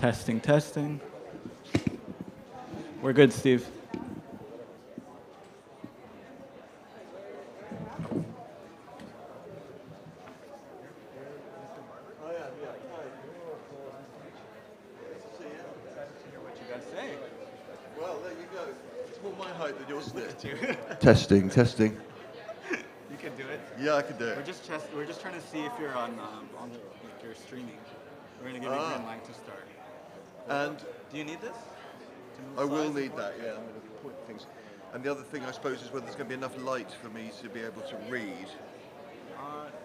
Testing, testing. We're good, Steve. Well, there you go. It's more my height than yours, isn't it? Testing, testing. You can do it. Yeah, I can do it. We're just trying to see if you're on if you're streaming. We're gonna give you a green light to start. And Do you need this? I will need that, yeah. I'm going to point things. And the other thing, I suppose, is whether there's going to be enough light for me to be able to read.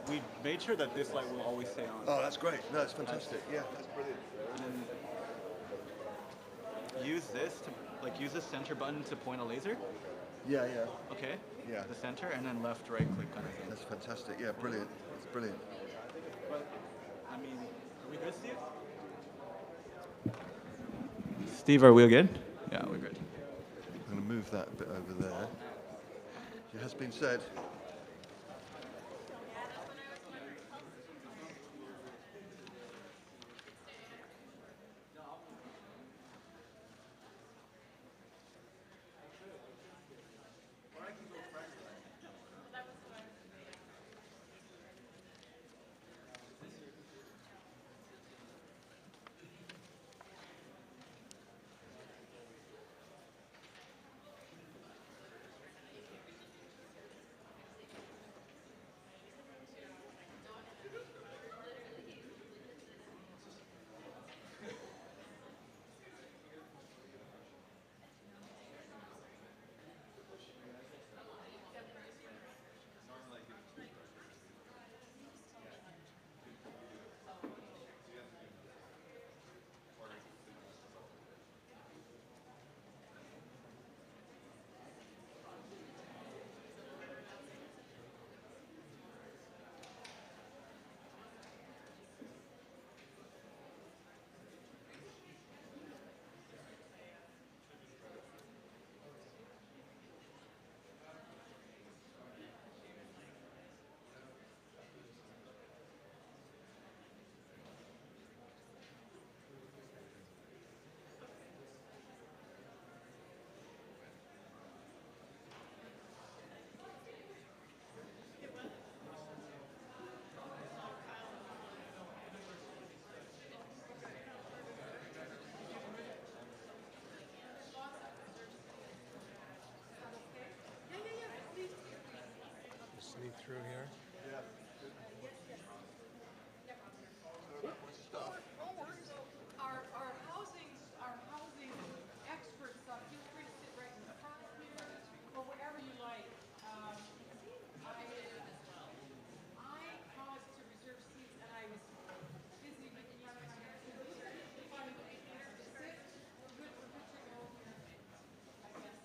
We made sure that this light will always stay on. Oh, that's great. No, that's fantastic. Yeah, that's brilliant. And then use this to use the center button to point a laser. Yeah, yeah. Okay. Yeah. The center and then left, right click kind of thing. That's fantastic. Yeah, brilliant. That's brilliant. But I mean, are we good, Steve? Steve, are we good? Yeah, we're good. I'm going to move that a bit over there. It has been said. Sneak through here. Our housing experts, feel free to sit right in the front here, or wherever you like. I caused to reserve seats, and I was busy making my finding places to sit. We're good to go. I guess.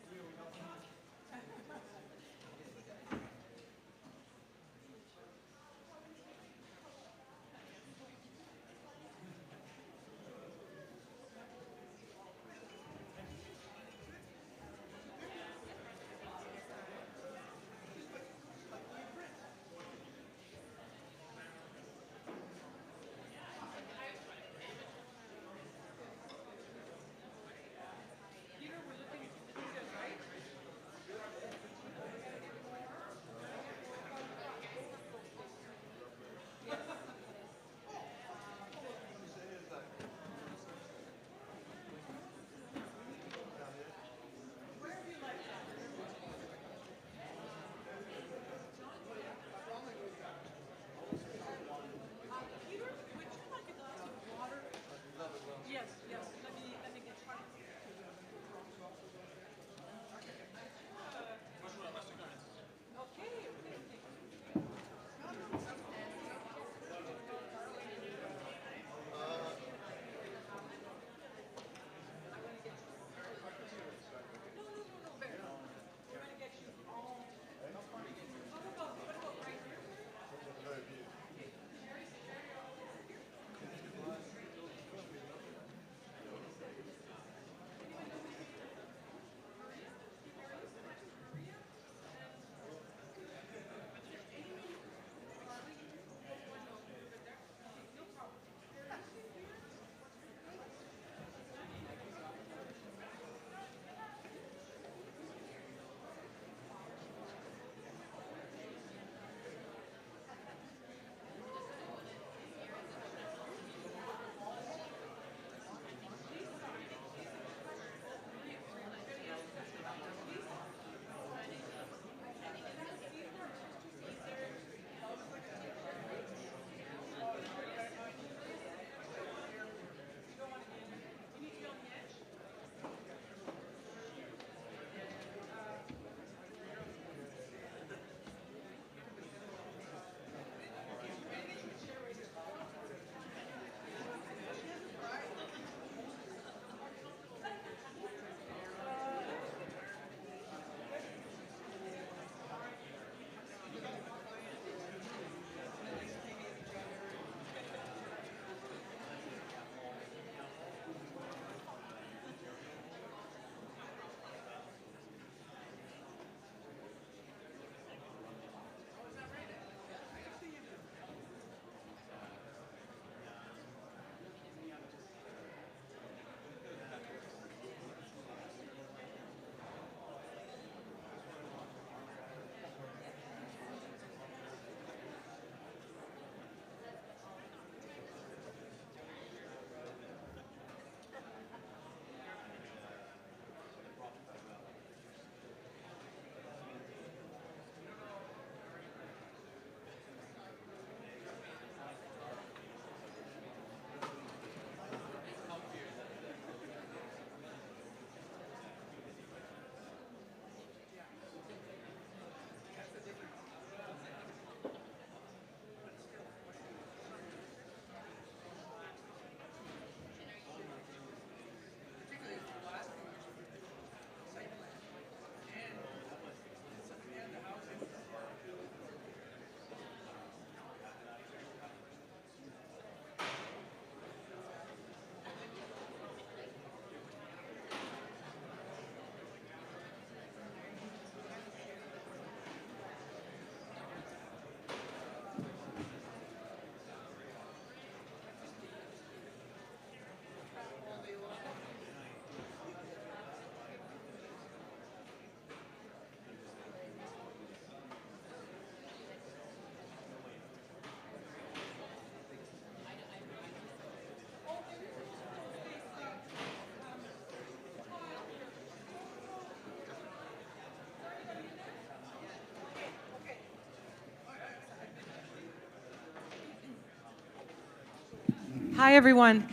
Hi, everyone.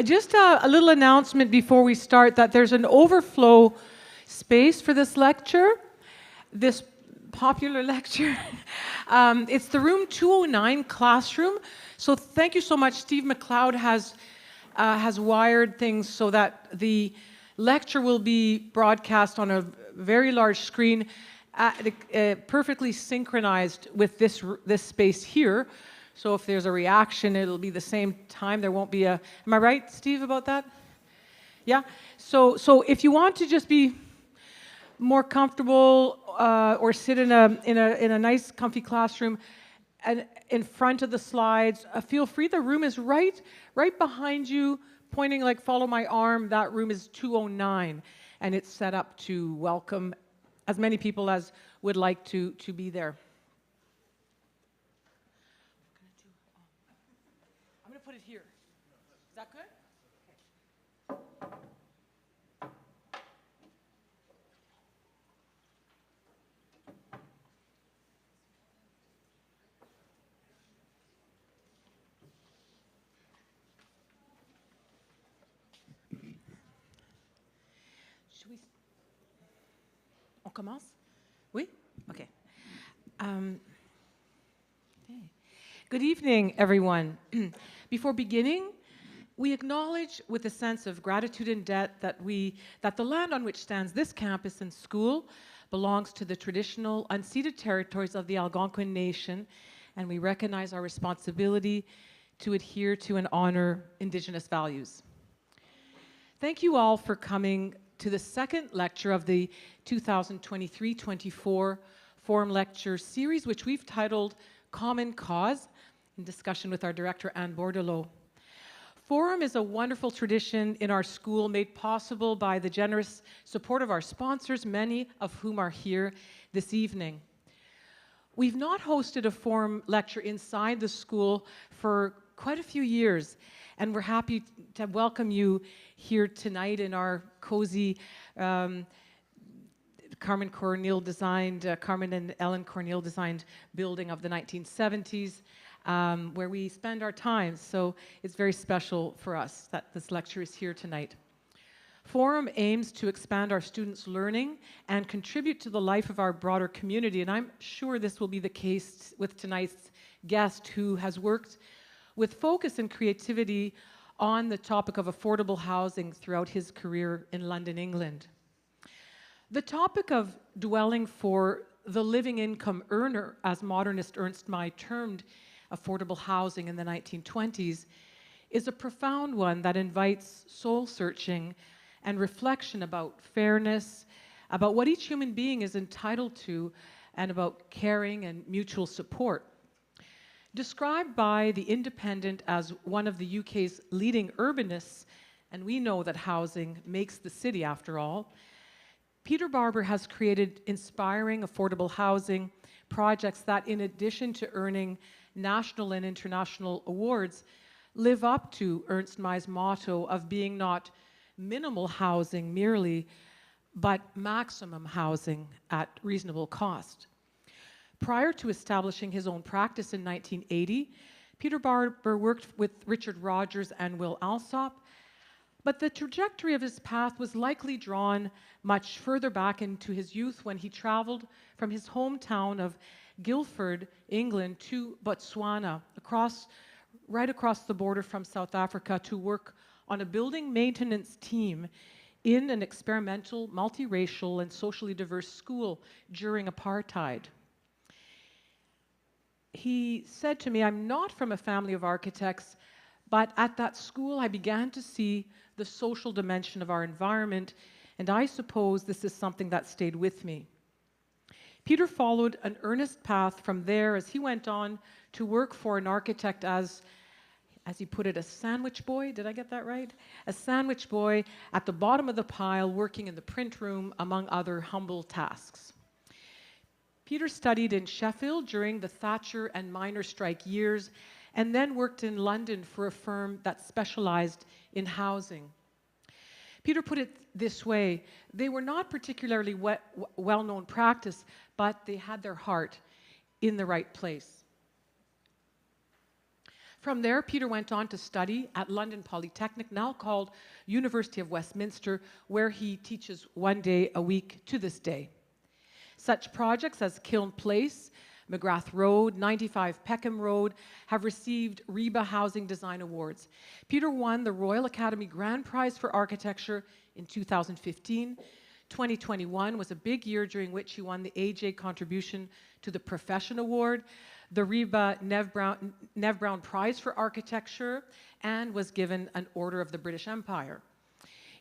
Just a little announcement before we start that there's an overflow space for this lecture, this popular lecture. It's the room 209 classroom. So thank you so much. Steve McLeod has wired things so that the lecture will be broadcast on a very large screen, perfectly synchronized with this space here. So if there's a reaction, it'll be the same time. There won't be a. Am I right, Steve, about that? Yeah. So if you want to just be more comfortable or sit in a nice, comfy classroom, and in front of the slides, feel free. The room is right behind you, pointing like follow my arm. That room is 209, and it's set up to welcome as many people as would like to be there. I'm going to put it here. Is that good? On commence? Oui? Okay. Okay. Good evening, everyone. Before beginning, we acknowledge with a sense of gratitude and debt that the land on which stands this campus and school belongs to the traditional unceded territories of the Algonquin Nation, and we recognize our responsibility to adhere to and honor Indigenous values. Thank you all for coming to the second lecture of the 2023-24 Forum Lecture Series, which we've titled Common Cause, in discussion with our director, Anne Bordelot. Forum is a wonderful tradition in our school made possible by the generous support of our sponsors, many of whom are here this evening. We've not hosted a Forum lecture inside the school for quite a few years, and we're happy to welcome you here tonight in our cozy Carmen and Ellen Corneille designed building of the 1970s, where we spend our time. So it's very special for us that this lecture is here tonight. Forum aims to expand our students' learning and contribute to the life of our broader community, and I'm sure this will be the case with tonight's guest, who has worked with focus and creativity on the topic of affordable housing throughout his career in London, England. The topic of dwelling for the living income earner, as modernist Ernst May termed affordable housing in the 1920s, is a profound one that invites soul-searching and reflection about fairness, about what each human being is entitled to, and about caring and mutual support. Described by The Independent as one of the UK's leading urbanists, and we know that housing makes the city after all, Peter Barber has created inspiring affordable housing projects that, in addition to earning national and international awards, live up to Ernst May's motto of being not minimal housing merely, but maximum housing at reasonable cost. Prior to establishing his own practice in 1980, Peter Barber worked with Richard Rogers and Will Alsop, but the trajectory of his path was likely drawn much further back into his youth when he traveled from his hometown of Guildford, England, to Botswana, right across the border from South Africa, to work on a building maintenance team in an experimental, multiracial, and socially diverse school during apartheid. He said to me, "I'm not from a family of architects, but at that school I began to see the social dimension of our environment, and I suppose this is something that stayed with me." Peter followed an earnest path from there as he went on to work for an architect as he put it, a sandwich boy. Did I get that right? A sandwich boy at the bottom of the pile, working in the print room, among other humble tasks. Peter studied in Sheffield during the Thatcher and miners' strike years, and then worked in London for a firm that specialized in housing. Peter put it this way: they were not particularly well-known practice, but they had their heart in the right place. From there, Peter went on to study at London Polytechnic, now called University of Westminster, where he teaches 1 day a week to this day. Such projects as Kiln Place, McGrath Road, 95 Peckham Road have received RIBA Housing Design Awards. Peter won the Royal Academy Grand Prize for Architecture in 2015. 2021 was a big year during which he won the AJ Contribution to the Profession Award, the RIBA Nev Brown Prize for Architecture, and was given an Order of the British Empire.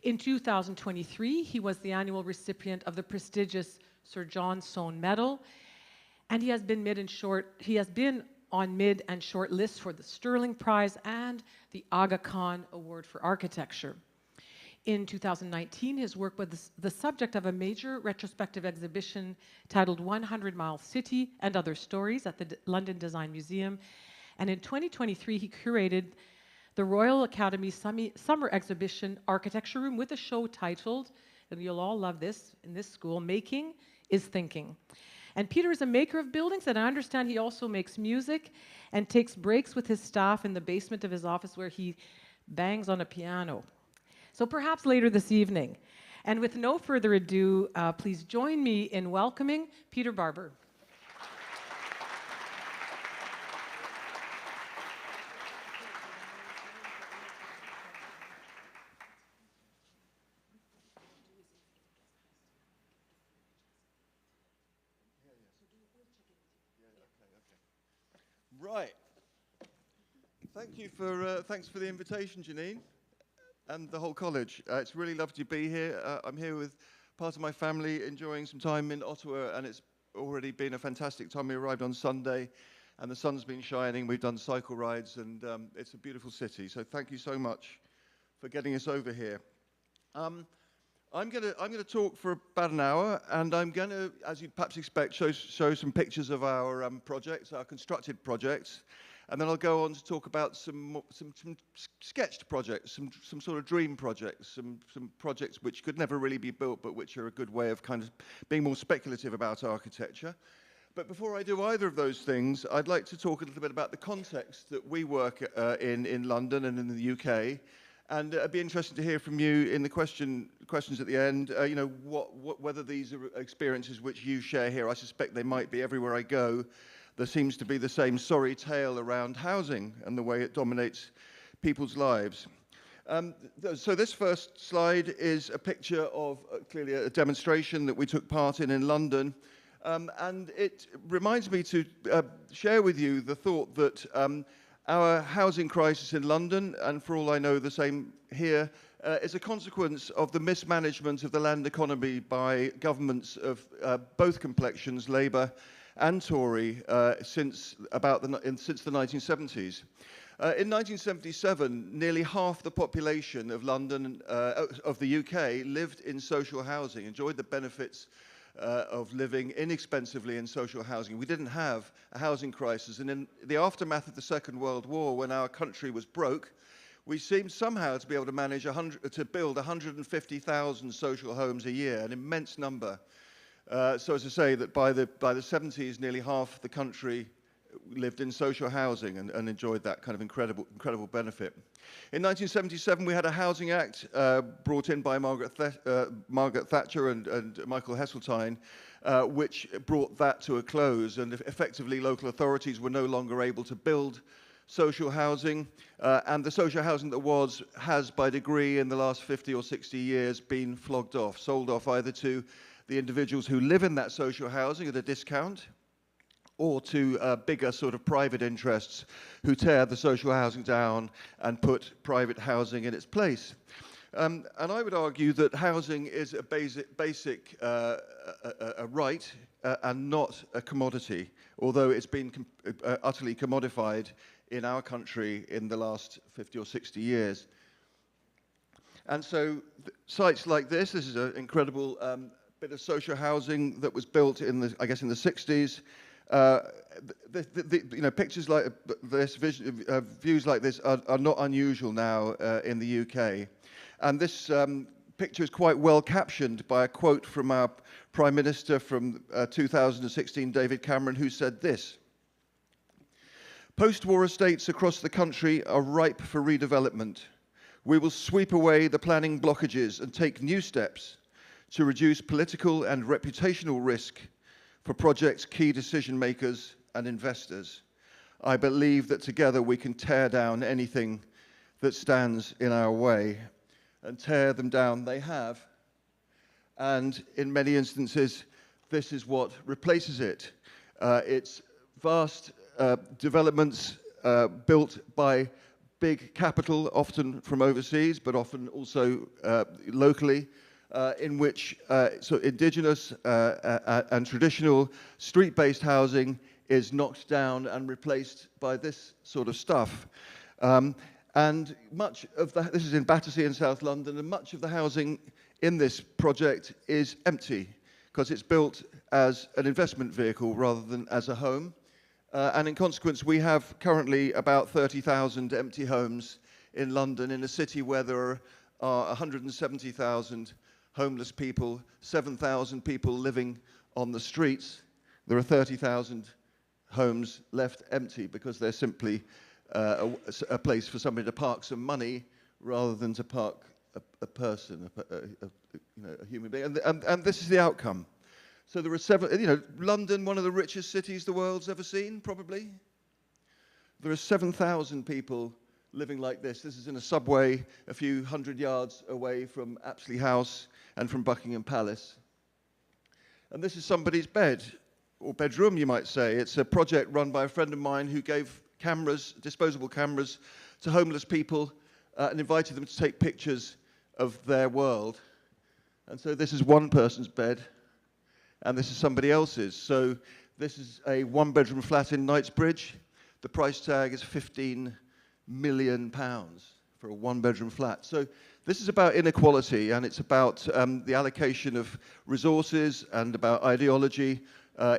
In 2023, he was the annual recipient of the prestigious Sir John Soane Medal, and he has been on mid and short lists for the Stirling Prize and the Aga Khan Award for Architecture. In 2019, his work was the subject of a major retrospective exhibition titled 100 Mile City and Other Stories at the London Design Museum. And in 2023, he curated the Royal Academy Summer Exhibition Architecture Room with a show titled, and you'll all love this in this school, Making is Thinking. And Peter is a maker of buildings, and I understand he also makes music and takes breaks with his staff in the basement of his office where he bangs on a piano. So perhaps later this evening. And with no further ado, please join me in welcoming Peter Barber. Right. Thanks for the invitation, Janine, and the whole college. It's really lovely to be here. I'm here with part of my family, enjoying some time in Ottawa, and it's already been a fantastic time. We arrived on Sunday, and the sun's been shining. We've done cycle rides, and it's a beautiful city. So thank you so much for getting us over here. I'm going to talk for about an hour, and I'm going to, as you'd perhaps expect, show some pictures of our projects, our constructed projects, and then I'll go on to talk about some sketched projects, some sort of dream projects, some projects which could never really be built, but which are a good way of kind of being more speculative about architecture. But before I do either of those things, I'd like to talk a little bit about the context that we work in London and in the UK. And it'd be interesting to hear from you in the questions at the end, you know, whether these are experiences which you share here. I suspect they might be everywhere I go. There seems to be the same sorry tale around housing and the way it dominates people's lives. So this first slide is a picture of clearly a demonstration that we took part in London. And it reminds me to share with you the thought that our housing crisis in London, and for all I know the same here, is a consequence of the mismanagement of the land economy by governments of both complexions, Labour and Tory, since the 1970s. In 1977, nearly half the population of London, of the UK, lived in social housing, enjoyed the benefits of living inexpensively in social housing. We didn't have a housing crisis, and in the aftermath of the Second World War, when our country was broke, we seemed somehow to be able to manage to build 150,000 social homes a year, an immense number. So as I say, that by the 70s, nearly half the country lived in social housing and enjoyed that kind of incredible benefit. In 1977, we had a Housing Act brought in by Margaret Thatcher and Michael Heseltine, which brought that to a close, and effectively local authorities were no longer able to build social housing, and the social housing that has by degree in the last 50 or 60 years been flogged off, sold off either to the individuals who live in that social housing at a discount, or to bigger sort of private interests who tear the social housing down and put private housing in its place. And I would argue that housing is a basic right and not a commodity, although it's been utterly commodified in our country in the last 50 or 60 years. And so sites like this is an incredible bit of social housing that was built in the, I guess, in the 60s. You know, pictures like this, views like this are not unusual now in the UK. And this picture is quite well captioned by a quote from our Prime Minister from 2016, David Cameron, who said this: Post-war estates across the country are ripe for redevelopment. We will sweep away the planning blockages and take new steps to reduce political and reputational risk for projects' key decision makers and investors. I believe that together we can tear down anything that stands in our way, and tear them down they have. And in many instances, this is what replaces it. It's vast developments built by big capital, often from overseas, but often also locally, in which so indigenous and traditional street-based housing is knocked down and replaced by this sort of stuff. And much of this is in Battersea in South London, and much of the housing in this project is empty because it's built as an investment vehicle rather than as a home. And in consequence, we have currently about 30,000 empty homes in London, in a city where there are 170,000 homeless people, 7,000 people living on the streets. There are 30,000 homes left empty because they're simply a place for somebody to park some money rather than to park a person, a human being. And this is the outcome. So there are London, one of the richest cities the world's ever seen, probably. There are 7,000 people living like this. This is in a subway a few hundred yards away from Apsley House and from Buckingham Palace. And this is somebody's bed, or bedroom, you might say. It's a project run by a friend of mine who gave cameras, disposable cameras, to homeless people and invited them to take pictures of their world. And so this is one person's bed, and this is somebody else's. So this is a one-bedroom flat in Knightsbridge. The price tag is £15 million for a one-bedroom flat. So this is about inequality, and it's about the allocation of resources and about ideology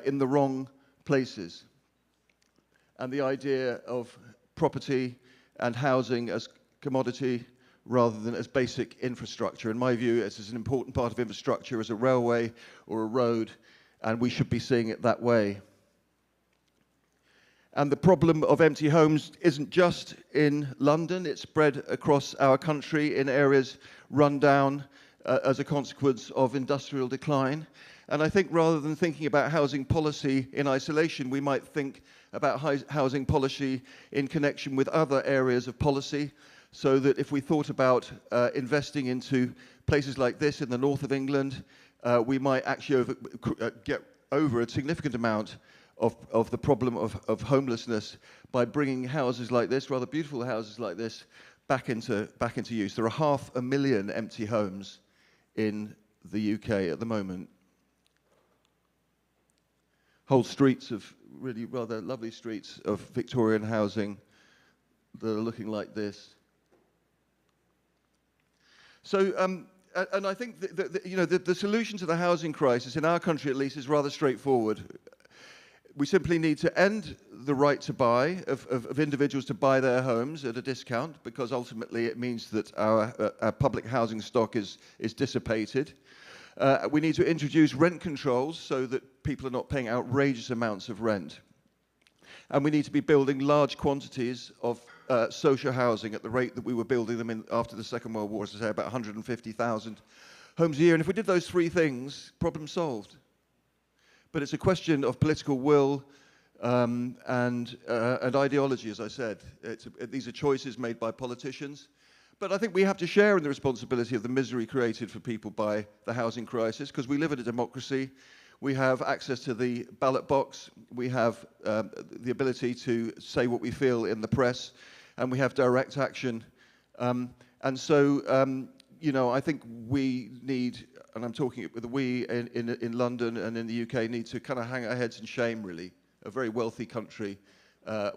in the wrong places. And the idea of property and housing as commodity rather than as basic infrastructure. In my view, it's as an important part of infrastructure as a railway or a road, and we should be seeing it that way. And the problem of empty homes isn't just in London, it's spread across our country in areas run down as a consequence of industrial decline. And I think rather than thinking about housing policy in isolation, we might think about housing policy in connection with other areas of policy, so that if we thought about investing into places like this in the north of England, we might actually get over a significant amount of the problem of homelessness by bringing houses like this, rather beautiful houses like this, back into use. There are 500,000 empty homes in the UK at the moment. Whole streets of really rather lovely streets of Victorian housing that are looking like this. So, and I think the solution to the housing crisis, in our country at least, is rather straightforward. We simply need to end the right to buy, of individuals to buy their homes at a discount, because ultimately it means that our public housing stock is dissipated. We need to introduce rent controls so that people are not paying outrageous amounts of rent. And we need to be building large quantities of social housing at the rate that we were building them in after the Second World War, as I say, about 150,000 homes a year. And if we did those three things, problem solved. But it's a question of political will and ideology, as I said. These are choices made by politicians. But I think we have to share in the responsibility of the misery created for people by the housing crisis, because we live in a democracy. We have access to the ballot box. We have the ability to say what we feel in the press, and we have direct action. And so, I think we need, and I'm talking with the we in London and in the UK, need to kind of hang our heads in shame, really. A very wealthy country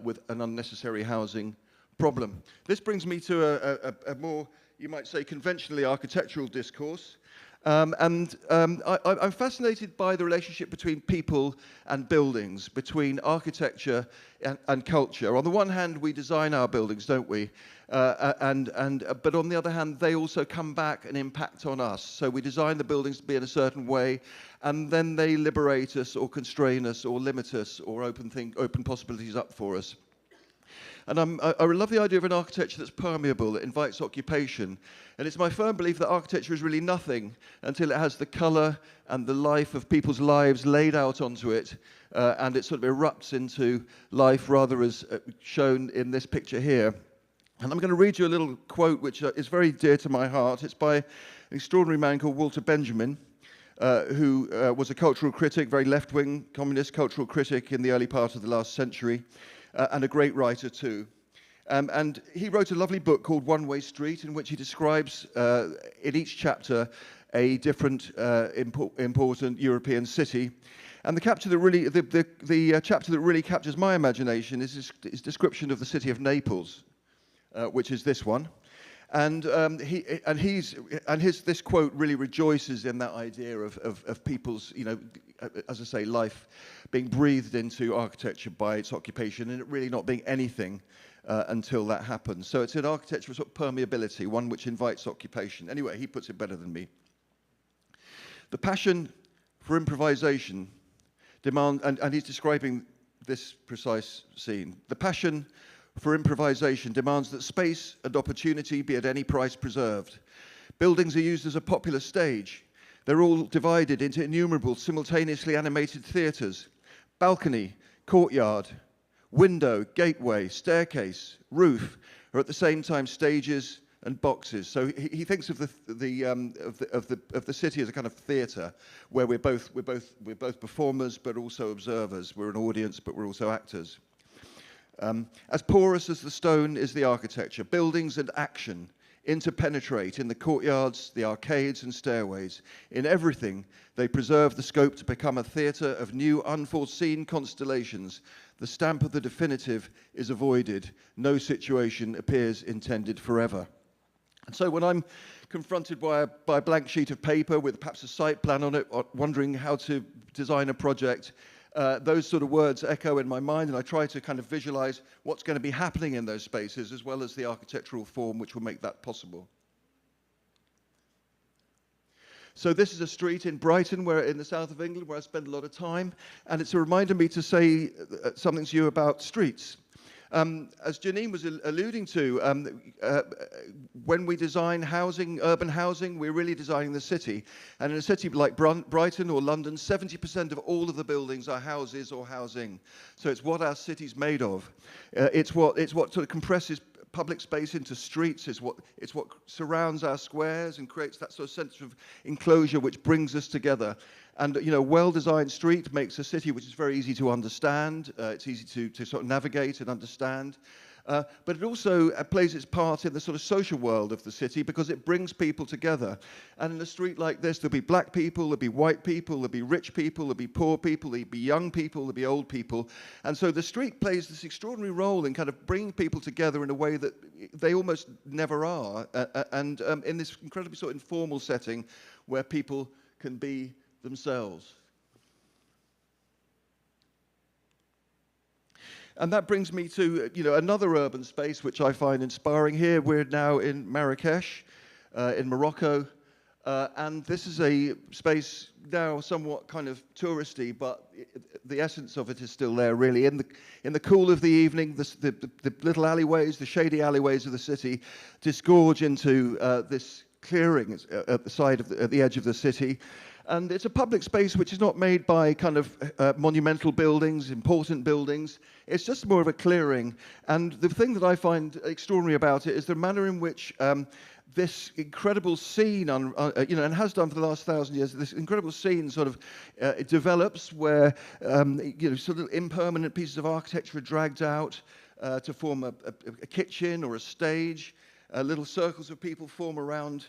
with an unnecessary housing problem. This brings me to a more, you might say, conventionally architectural discourse. I'm fascinated by the relationship between people and buildings, between architecture and culture. On the one hand, we design our buildings, don't we? But on the other hand, they also come back and impact on us. So we design the buildings to be in a certain way, and then they liberate us or constrain us or limit us or open possibilities up for us. And I love the idea of an architecture that's permeable, that invites occupation. And it's my firm belief that architecture is really nothing until it has the colour and the life of people's lives laid out onto it, and it sort of erupts into life, rather as shown in this picture here. And I'm going to read you a little quote which is very dear to my heart. It's by an extraordinary man called Walter Benjamin, who was a cultural critic, very left-wing communist cultural critic in the early part of the last century, and a great writer too. And he wrote a lovely book called One Way Street, in which he describes in each chapter a different important European city. And the chapter that really captures my imagination is his description of the city of Naples, which is this one. And this quote really rejoices in that idea of people's, you know, as I say, life being breathed into architecture by its occupation, and it really not being anything until that happens. So it's an architecture of sort of permeability, one which invites occupation. Anyway, he puts it better than me. The passion for improvisation and he's describing this precise scene. The passion for improvisation demands that space and opportunity be at any price preserved. Buildings are used as a popular stage. They're all divided into innumerable simultaneously animated theatres. Balcony, courtyard, window, gateway, staircase, roof are at the same time stages and boxes. So he thinks of the city as a kind of theatre where we're both performers but also observers. We're an audience but we're also actors. As porous as the stone is the architecture, buildings and action interpenetrate in the courtyards, the arcades and stairways. In everything, they preserve the scope to become a theatre of new unforeseen constellations. The stamp of the definitive is avoided. No situation appears intended forever. And so when I'm confronted by a blank sheet of paper with perhaps a site plan on it, or wondering how to design a project, those sort of words echo in my mind, and I try to kind of visualize what's going to be happening in those spaces, as well as the architectural form which will make that possible. So this is a street in Brighton, in the south of England, where I spend a lot of time, and it's a reminder me to say something to you about streets. As Janine was alluding to, when we design housing, urban housing, we're really designing the city. And in a city like Brighton or London, 70% of all of the buildings are houses or housing. So it's what our city's made of. It's what sort of compresses public space into streets. It's what surrounds our squares and creates that sort of sense of enclosure which brings us together. And, you know, well-designed street makes a city which is very easy to understand. It's easy to sort of navigate and understand. But it also plays its part in the sort of social world of the city because it brings people together. And in a street like this, there'll be black people, there'll be white people, there'll be rich people, there'll be poor people, there'll be young people, there'll be old people. And so the street plays this extraordinary role in kind of bringing people together in a way that they almost never are. And in this incredibly sort of informal setting where people can be themselves. And that brings me to, you know, another urban space which I find inspiring here. We're now in Marrakesh, in Morocco, and this is a space now somewhat kind of touristy, but the essence of it is still there, really. In the cool of the evening, the little alleyways, the shady alleyways of the city, disgorge into this clearing at the side of at the edge of the city. And it's a public space which is not made by kind of monumental buildings, important buildings. It's just more of a clearing. And the thing that I find extraordinary about it is the manner in which this incredible scene, you know, and has done for the last 1,000 years, this incredible scene sort of it develops where, you know, sort of impermanent pieces of architecture are dragged out to form a kitchen or a stage. Little circles of people form around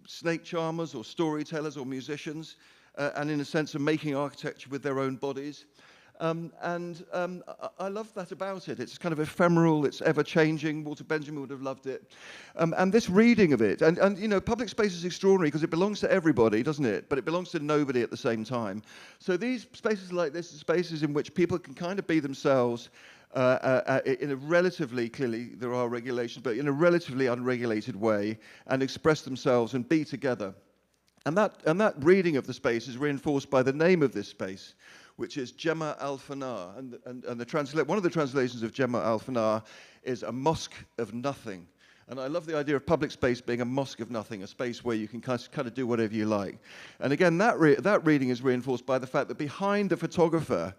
snake charmers or storytellers or musicians, and in a sense of making architecture with their own bodies. I love that about it. It's kind of ephemeral, it's ever-changing. Walter Benjamin would have loved it. And this reading of it, and you know, public space is extraordinary because it belongs to everybody, doesn't it? But it belongs to nobody at the same time. So these spaces like this are spaces in which people can kind of be themselves in a relatively, clearly there are regulations, but in a relatively unregulated way, and express themselves and be together. And that reading of the space is reinforced by the name of this space, which is Gemma al-Fanar. And one of the translations of Gemma al-Fanar is a mosque of nothing. And I love the idea of public space being a mosque of nothing, a space where you can kind of do whatever you like. And again, that reading is reinforced by the fact that behind the photographer,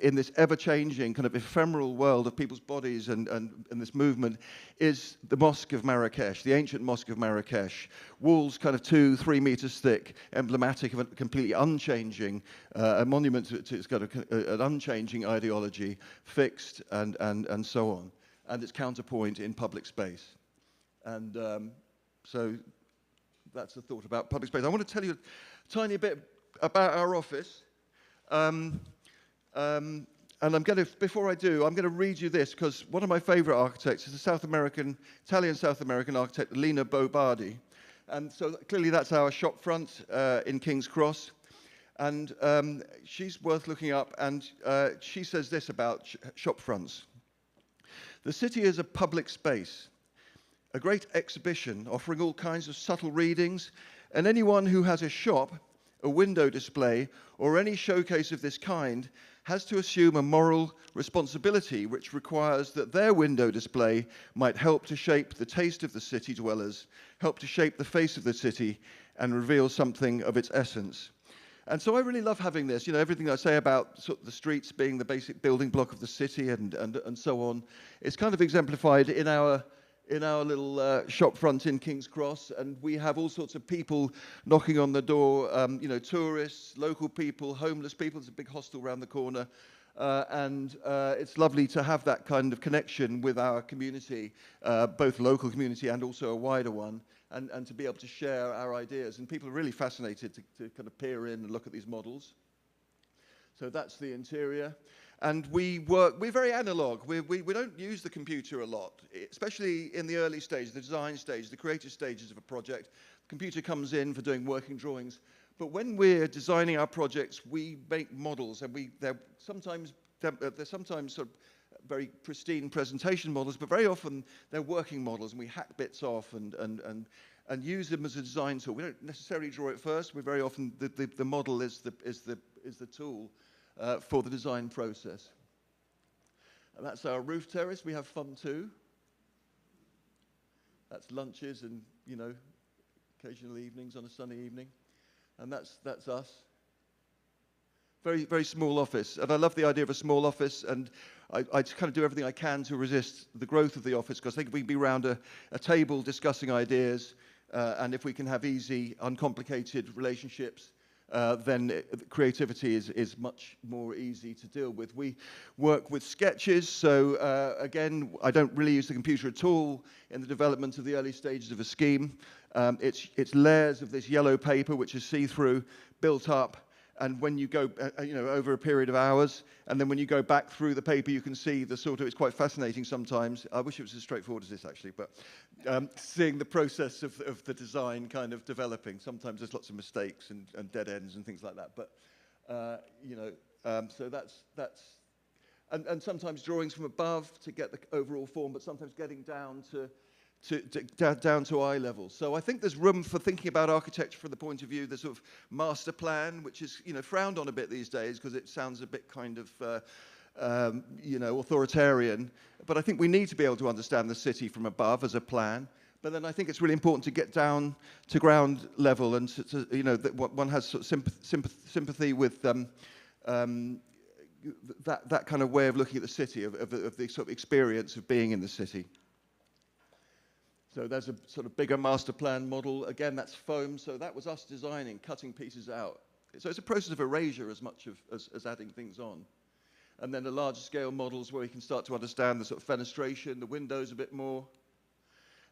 in this ever-changing kind of ephemeral world of people's bodies and this movement, is the Mosque of Marrakesh, the ancient Mosque of Marrakesh. Walls kind of 2-3 meters thick, emblematic of a completely unchanging, a monument to its kind of an unchanging ideology, fixed and so on. And its counterpoint in public space. And so that's a thought about public space. I want to tell you a tiny bit about our office. And I'm going to, before I do, I'm going to read you this, because one of my favorite architects is a Italian South American architect, Lina Bobardi. And so clearly that's our shop front in King's Cross. And she's worth looking up, and she says this about shop fronts. The city is a public space, a great exhibition offering all kinds of subtle readings, and anyone who has a shop, a window display, or any showcase of this kind has to assume a moral responsibility which requires that their window display might help to shape the taste of the city dwellers, help to shape the face of the city, and reveal something of its essence. And so I really love having this, everything I say about sort of the streets being the basic building block of the city and so on. It's kind of exemplified in our little shop front in King's Cross, and we have all sorts of people knocking on the door, tourists, local people, homeless people. There's a big hostel around the corner. And it's lovely to have that kind of connection with our community, both local community and also a wider one, and to be able to share our ideas. And people are really fascinated to kind of peer in and look at these models. So that's the interior. And we're very analog. We don't use the computer a lot, especially in the early stage, the design stage, the creative stages of a project. The computer comes in for doing working drawings. But when we're designing our projects, we make models, and they're sometimes sort of very pristine presentation models, but very often they're working models, and we hack bits off and use them as a design tool. We don't necessarily draw it first. We very often the model is the tool for the design process. And that's our roof terrace. We have fun too. That's lunches and occasional evenings on a sunny evening. And that's us. Very, very small office. And I love the idea of a small office, and I kind of do everything I can to resist the growth of the office, because I think we can be around a table discussing ideas, and if we can have easy, uncomplicated relationships, then creativity is much more easy to deal with. We work with sketches, so again, I don't really use the computer at all in the development of the early stages of a scheme. It's layers of this yellow paper, which is see-through, built up, and when you go, over a period of hours, and then when you go back through the paper, you can see the sort of, it's quite fascinating sometimes. I wish it was as straightforward as this, actually, but seeing the process of the design kind of developing. Sometimes there's lots of mistakes and dead ends and things like that, but, so that's and sometimes drawings from above to get the overall form, but sometimes getting down to eye level. So I think there's room for thinking about architecture from the point of view, the sort of master plan, which is frowned on a bit these days because it sounds a bit kind of authoritarian. But I think we need to be able to understand the city from above as a plan. But then I think it's really important to get down to ground level, and that one has sort of sympathy with that kind of way of looking at the city, of the sort of experience of being in the city. So there's a sort of bigger master plan model. Again, that's foam. So that was us designing, cutting pieces out. So it's a process of erasure as much as adding things on. And then the larger scale models where you can start to understand the sort of fenestration, the windows a bit more.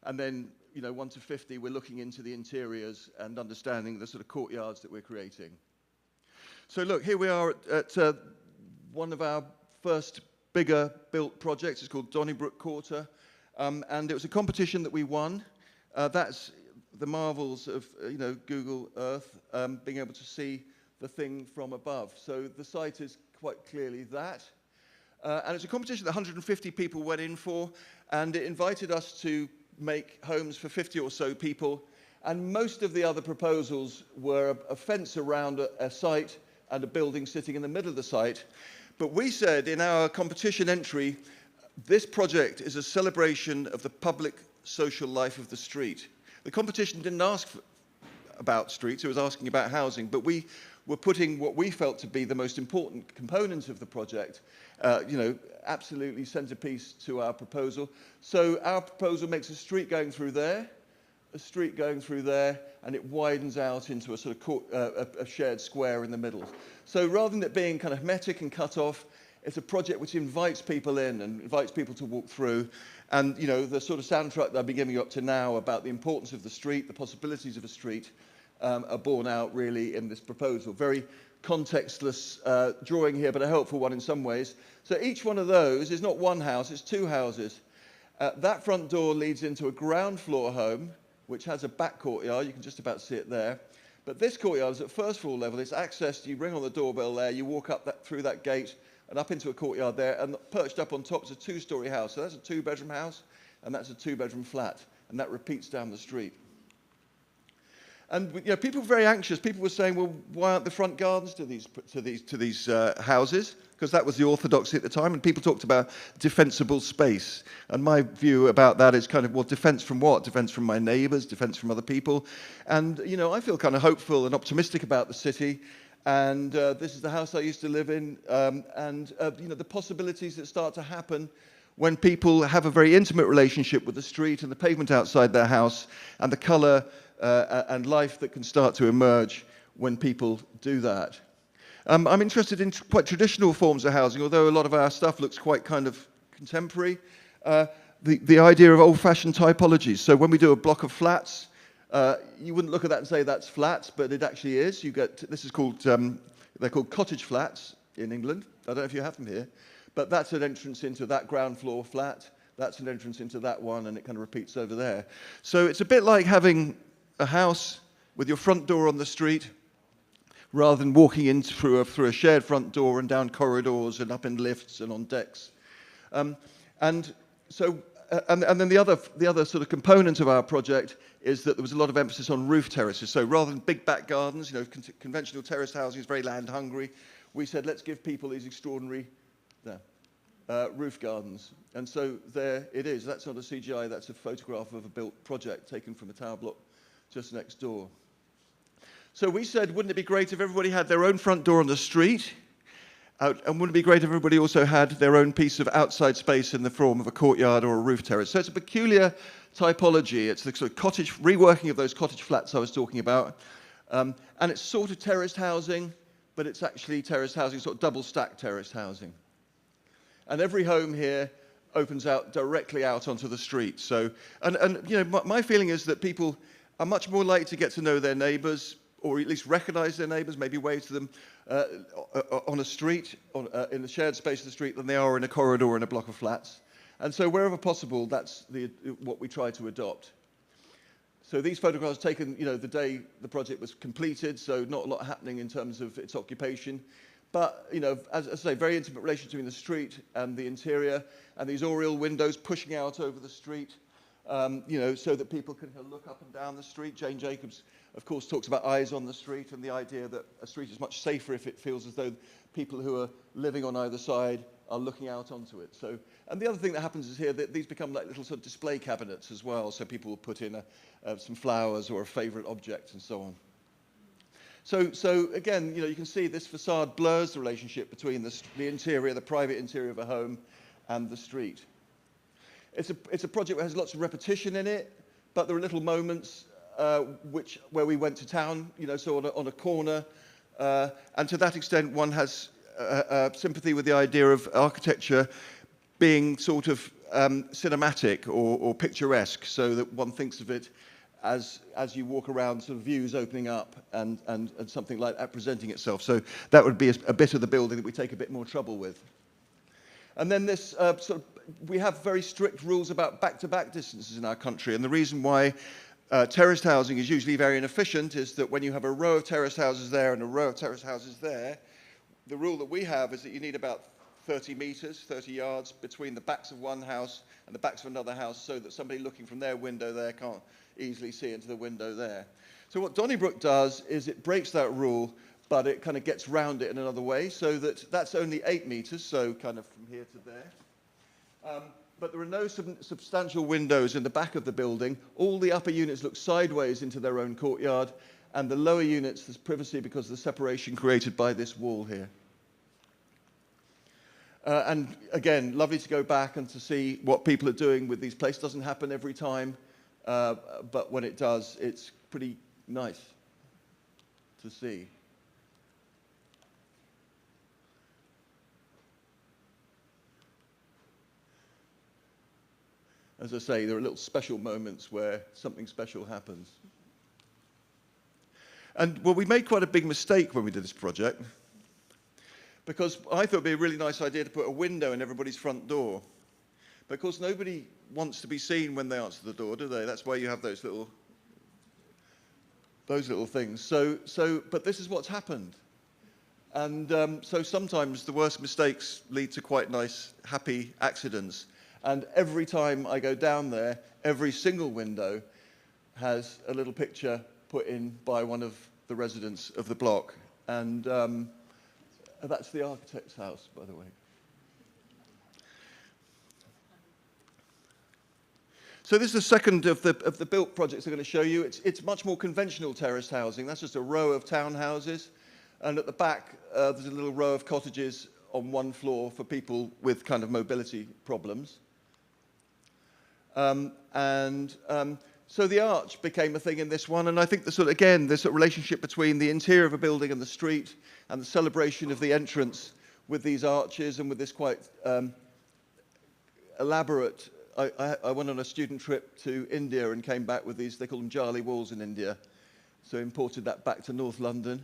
And then, 1 to 50, we're looking into the interiors and understanding the sort of courtyards that we're creating. So look, here we are at one of our first bigger built projects. It's called Donnybrook Quarter. And it was a competition that we won. That's the marvels of Google Earth, being able to see the thing from above. So the site is quite clearly that. And it's a competition that 150 people went in for, and it invited us to make homes for 50 or so people. And most of the other proposals were a fence around a site and a building sitting in the middle of the site. But we said in our competition entry, this project is a celebration of the public social life of the street. The competition didn't ask about streets, it was asking about housing, but we were putting what we felt to be the most important components of the project, absolutely centerpiece to our proposal. So our proposal makes a street going through there, a street going through there, and it widens out into a sort of a shared square in the middle. So rather than it being kind of hermetic and cut off, it's a project which invites people in and invites people to walk through. And the sort of soundtrack that I've been giving you up to now about the importance of the street, the possibilities of a street, are borne out really in this proposal. Very contextless drawing here, but a helpful one in some ways. So each one of those is not one house, it's two houses. That front door leads into a ground floor home, which has a back courtyard. You can just about see it there. But this courtyard is at first floor level. It's accessed, you ring on the doorbell there, you walk up through that gate and up into a courtyard there, and perched up on top is a two-story house. So that's a two-bedroom house, and that's a two-bedroom flat, and that repeats down the street. And people were very anxious. People were saying, well, why aren't the front gardens to these houses? Because that was the orthodoxy at the time, and people talked about defensible space. And my view about that is kind of, well, defense from what? Defense from my neighbors, defense from other people. And, I feel kind of hopeful and optimistic about the city. And this is the house I used to live in. The possibilities that start to happen when people have a very intimate relationship with the street and the pavement outside their house, and the color and life that can start to emerge when people do that. I'm interested in quite traditional forms of housing, although a lot of our stuff looks quite kind of contemporary. The idea of old-fashioned typologies. So when we do a block of flats, you wouldn't look at that and say that's flats, but it actually is. You get, this is called, they're called cottage flats in England. I don't know if you have them here, but that's an entrance into that ground floor flat. That's an entrance into that one, and it kind of repeats over there. So it's a bit like having a house with your front door on the street, rather than walking in through a shared front door and down corridors and up in lifts and on decks. And then the other sort of component of our project is that there was a lot of emphasis on roof terraces. So rather than big back gardens, conventional terraced housing is very land hungry. We said, let's give people these extraordinary roof gardens. And so there it is. That's not a CGI, that's a photograph of a built project taken from a tower block just next door. So we said, wouldn't it be great if everybody had their own front door on the street? And wouldn't it be great if everybody also had their own piece of outside space in the form of a courtyard or a roof terrace? So it's a peculiar typology. It's the sort of reworking of those cottage flats I was talking about. And it's sort of terraced housing, but it's actually terraced housing, sort of double-stacked terraced housing. And every home here opens out directly out onto the street. So, my feeling is that people are much more likely to get to know their neighbors, or at least recognize their neighbors, maybe wave to them on a street, in the shared space of the street, than they are in a corridor in a block of flats. And so wherever possible, that's what we try to adopt. So these photographs taken, the day the project was completed, so not a lot happening in terms of its occupation. But, as I say, very intimate relation between the street and the interior, and these oriel windows pushing out over the street, so that people can look up and down the street. Jane Jacobs, of course, talks about eyes on the street and the idea that a street is much safer if it feels as though people who are living on either side are looking out onto it. So, and the other thing that happens is here that these become like little sort of display cabinets as well, so people will put in some flowers or a favorite object and so on. So again, you can see this facade blurs the relationship between the interior, the private interior of a home, and the street. It's a project that has lots of repetition in it, but there are little moments where we went to town, so on a corner, and to that extent, one has sympathy with the idea of architecture being sort of cinematic or picturesque, so that one thinks of it as you walk around, sort of views opening up and something like that presenting itself. So that would be a bit of the building that we take a bit more trouble with. And then this we have very strict rules about back-to-back distances in our country, and the reason why terraced housing is usually very inefficient is that when you have a row of terraced houses there and a row of terraced houses there, the rule that we have is that you need about 30 meters, 30 yards between the backs of one house and the backs of another house, so that somebody looking from their window there can't easily see into the window there. So what Donnybrook does is it breaks that rule but it kind of gets round it in another way, so that's only 8 meters, so kind of from here to there. But there are no substantial windows in the back of the building. All the upper units look sideways into their own courtyard, and the lower units, there's privacy because of the separation created by this wall here. And again, lovely to go back and to see what people are doing with these places. Doesn't happen every time, but when it does, it's pretty nice to see. As I say, there are little special moments where something special happens. And well, we made quite a big mistake when we did this project, because I thought it'd be a really nice idea to put a window in everybody's front door. But of course, nobody wants to be seen when they answer the door, do they? That's why you have those little things. But this is what's happened. And so sometimes the worst mistakes lead to quite nice, happy accidents. And every time I go down there, every single window has a little picture put in by one of the residents of the block. And that's the architect's house, by the way. So this is the second of the built projects I'm going to show you. It's much more conventional terraced housing. That's just a row of townhouses. And at the back, there's a little row of cottages on one floor for people with kind of mobility problems. So the arch became a thing in this one, and I think this sort of relationship between the interior of a building and the street, and the celebration of the entrance with these arches and with this quite elaborate. I went on a student trip to India and came back with these. They call them Jali walls in India, so imported that back to North London.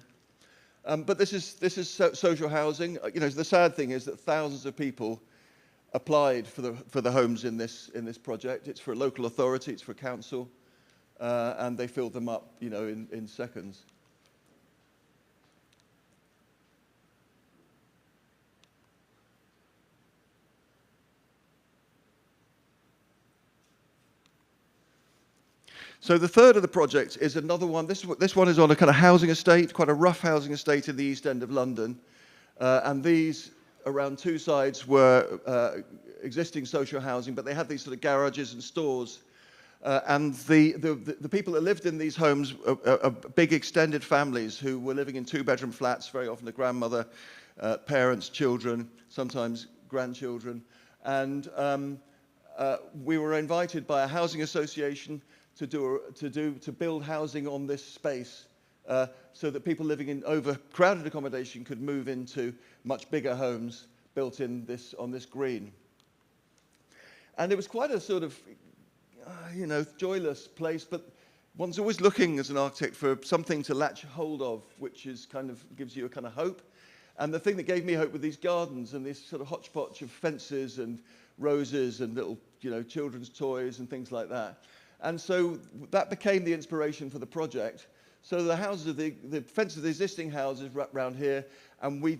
But this is social housing. You know, the sad thing is that thousands of people applied for the homes in this project. It's for a local authority, it's for a council, and they filled them up, you know, in seconds. So the third of the project is another one. This one is on a kind of housing estate, quite a rough housing estate in the East End of London, and these around two sides were existing social housing, but they had these sort of garages and stores. And the people that lived in these homes are big extended families who were living in two-bedroom flats, very often a grandmother, parents, children, sometimes grandchildren. And we were invited by a housing association to build housing on this space so that people living in overcrowded accommodation could move into much bigger homes built on this green. And it was quite a sort of, you know, joyless place, but one's always looking as an architect for something to latch hold of, which is kind of gives you a kind of hope. And the thing that gave me hope were these gardens and this sort of hodgepodge of fences and roses and little, you know, children's toys and things like that. And so that became the inspiration for the project. So the houses, the fences of the existing houses around here, and we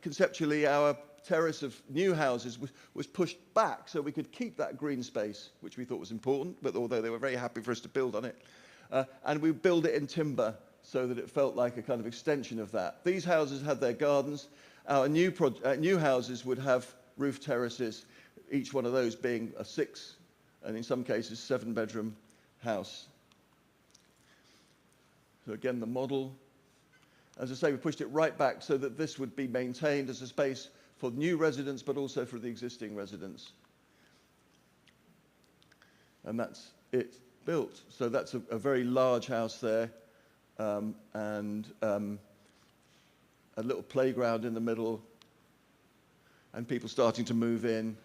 conceptually our terrace of new houses was pushed back so we could keep that green space, which we thought was important, but although they were very happy for us to build on it. And we build it in timber so that it felt like a kind of extension of that. These houses had their gardens. Our new houses would have roof terraces, each one of those being a 6, and in some cases 7-bedroom house. So again, the model, as I say, we pushed it right back so that this would be maintained as a space for new residents, but also for the existing residents. And that's it built. So that's a very large house there, and a little playground in the middle, and people starting to move in.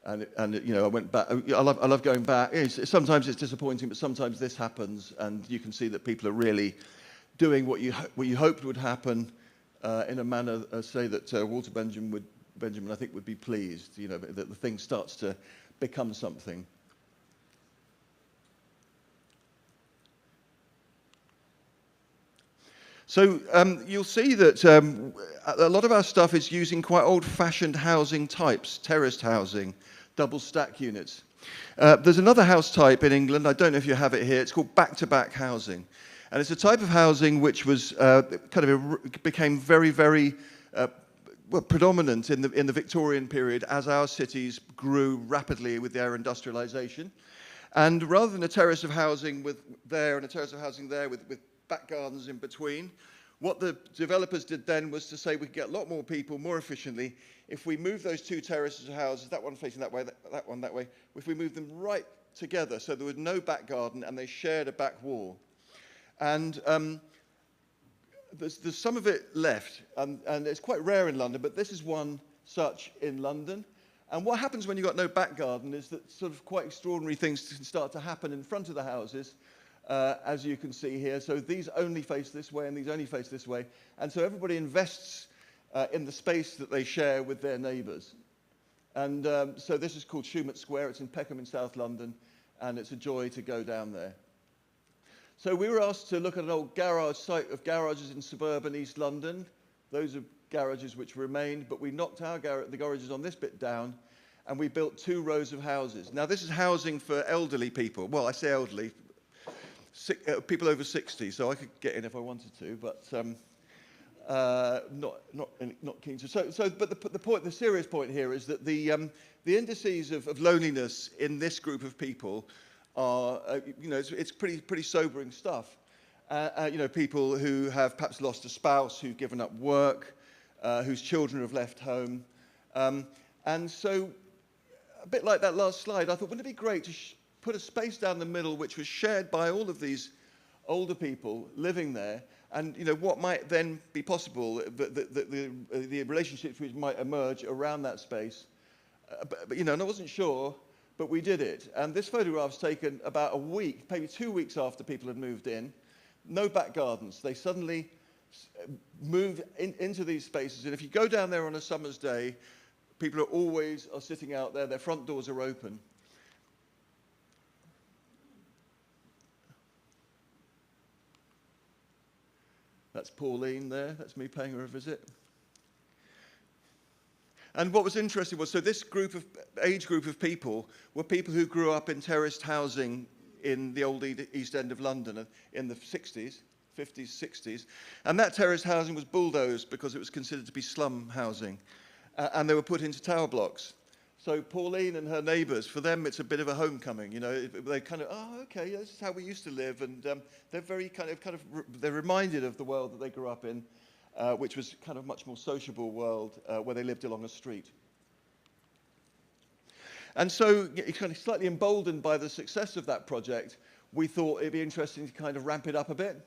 And you know, I went back. I love going back. Sometimes it's disappointing, but sometimes this happens, and you can see that people are really doing what you hoped would happen in a manner, say that Walter Benjamin, I think, would be pleased. You know, that the thing starts to become something. So you'll see that a lot of our stuff is using quite old-fashioned housing types, terraced housing, double stack units. There's another house type in England, I don't know if you have it here, it's called back-to-back housing. And it's a type of housing which was became very, very predominant in the Victorian period as our cities grew rapidly with their industrialization. And rather than a terrace of housing there and a terrace of housing there with back gardens in between, what the developers did then was to say we could get a lot more people more efficiently if we move those two terraces of houses, that one facing that way, that one that way, if we move them right together so there was no back garden and they shared a back wall. And there's some of it left, and it's quite rare in London, but this is one such in London. And what happens when you've got no back garden is that sort of quite extraordinary things can start to happen in front of the houses, as you can see here. So these only face this way and these only face this way. And so everybody invests in the space that they share with their neighbours. And so this is called Shumat Square. It's in Peckham in South London, and it's a joy to go down there. So we were asked to look at an old garage site of garages in suburban East London. Those are garages which remained, but we knocked the garages on this bit down, and we built 2 rows of houses. Now, this is housing for elderly people. Well, I say elderly, people over 60, so I could get in if I wanted to, but not keen to. But the serious point here is that the indices of loneliness in this group of people are, it's pretty sobering stuff. People who have perhaps lost a spouse, who've given up work, whose children have left home. And so, a bit like that last slide, I thought, wouldn't it be great to put a space down the middle which was shared by all of these older people living there, and what might then be possible, the relationships which might emerge around that space. And I wasn't sure, but we did it. And this photograph's taken about a week, maybe 2 weeks after people had moved in. No back gardens. They suddenly moved into these spaces. And if you go down there on a summer's day, people are sitting out there. Their front doors are open. That's Pauline there. That's me paying her a visit. And what was interesting was, so this age group of people were people who grew up in terraced housing in the old East End of London in the 60s, 50s, 60s. And that terraced housing was bulldozed because it was considered to be slum housing. And they were put into tower blocks. So Pauline and her neighbours, for them, it's a bit of a homecoming. They kind of, oh, okay, this is how we used to live. And they're very they're reminded of the world that they grew up in, which was kind of much more sociable world where they lived along a street. And so, kind of slightly emboldened by the success of that project, we thought it'd be interesting to kind of ramp it up a bit.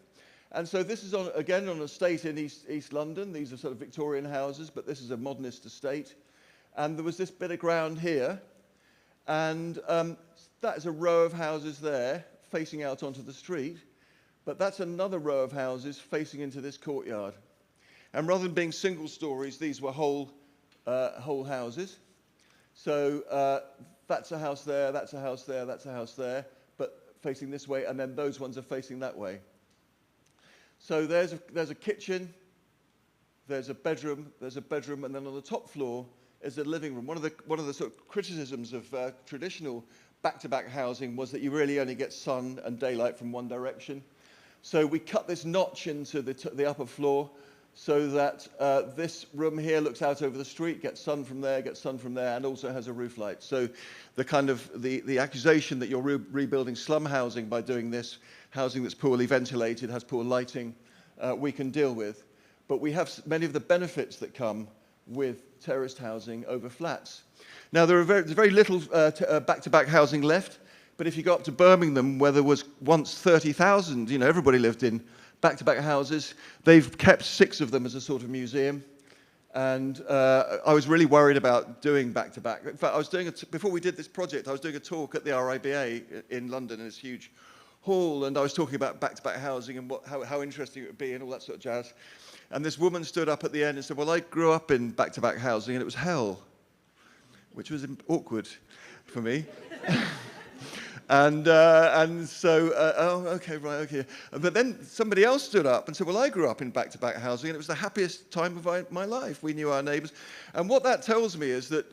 And so this is, again, on an estate in East London. These are sort of Victorian houses, but this is a modernist estate. And there was this bit of ground here, and that is a row of houses there, facing out onto the street. But that's another row of houses facing into this courtyard. And rather than being single stories, these were whole houses. So that's a house there, that's a house there, that's a house there, but facing this way, and then those ones are facing that way. So there's a kitchen, there's a bedroom, and then on the top floor is a living room. One of the sort of criticisms of traditional back-to-back housing was that you really only get sun and daylight from one direction. So we cut this notch into the upper floor, so that this room here looks out over the street, gets sun from there, and also has a roof light. So the accusation that you're rebuilding slum housing by doing this, housing that's poorly ventilated, has poor lighting, we can deal with. But we have many of the benefits that come with terraced housing over flats. Now, there's very little back-to-back housing left, but if you go up to Birmingham, where there was once 30,000, everybody lived in back-to-back houses. They've kept 6 of them as a sort of museum. And I was really worried about doing back-to-back. In fact, before we did this project, I was doing a talk at the RIBA in London in this huge hall, and I was talking about back-to-back housing and how interesting it would be and all that sort of jazz. And this woman stood up at the end and said, well, I grew up in back-to-back housing, and it was hell, which was awkward for me. And so, oh, okay, right, okay. But then somebody else stood up and said, well, I grew up in back-to-back housing, and it was the happiest time of my life. We knew our neighbours. And what that tells me is that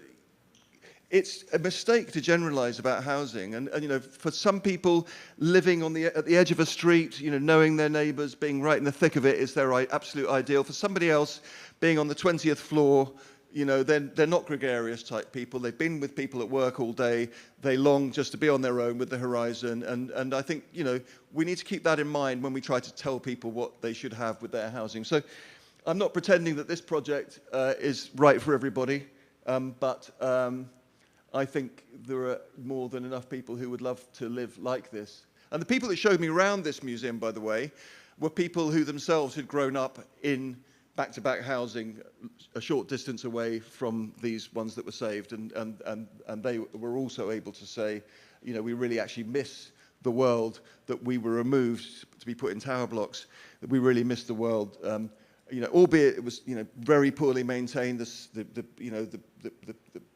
it's a mistake to generalize about housing. And you know, for some people, living at the edge of a street, you know, knowing their neighbors, being right in the thick of it is their absolute ideal. For somebody else, being on the 20th floor, you know, they're not gregarious type people. They've been with people at work all day. They long just to be on their own with the horizon. And I think, you know, we need to keep that in mind when we try to tell people what they should have with their housing. So I'm not pretending that this project is right for everybody, but I think there are more than enough people who would love to live like this. And the people that showed me around this museum, by the way, were people who themselves had grown up in back-to-back housing a short distance away from these ones that were saved. And they were also able to say, you know, we really actually miss the world that we were removed to be put in tower blocks, that we really miss the world. You know, albeit it was, you know, very poorly maintained, the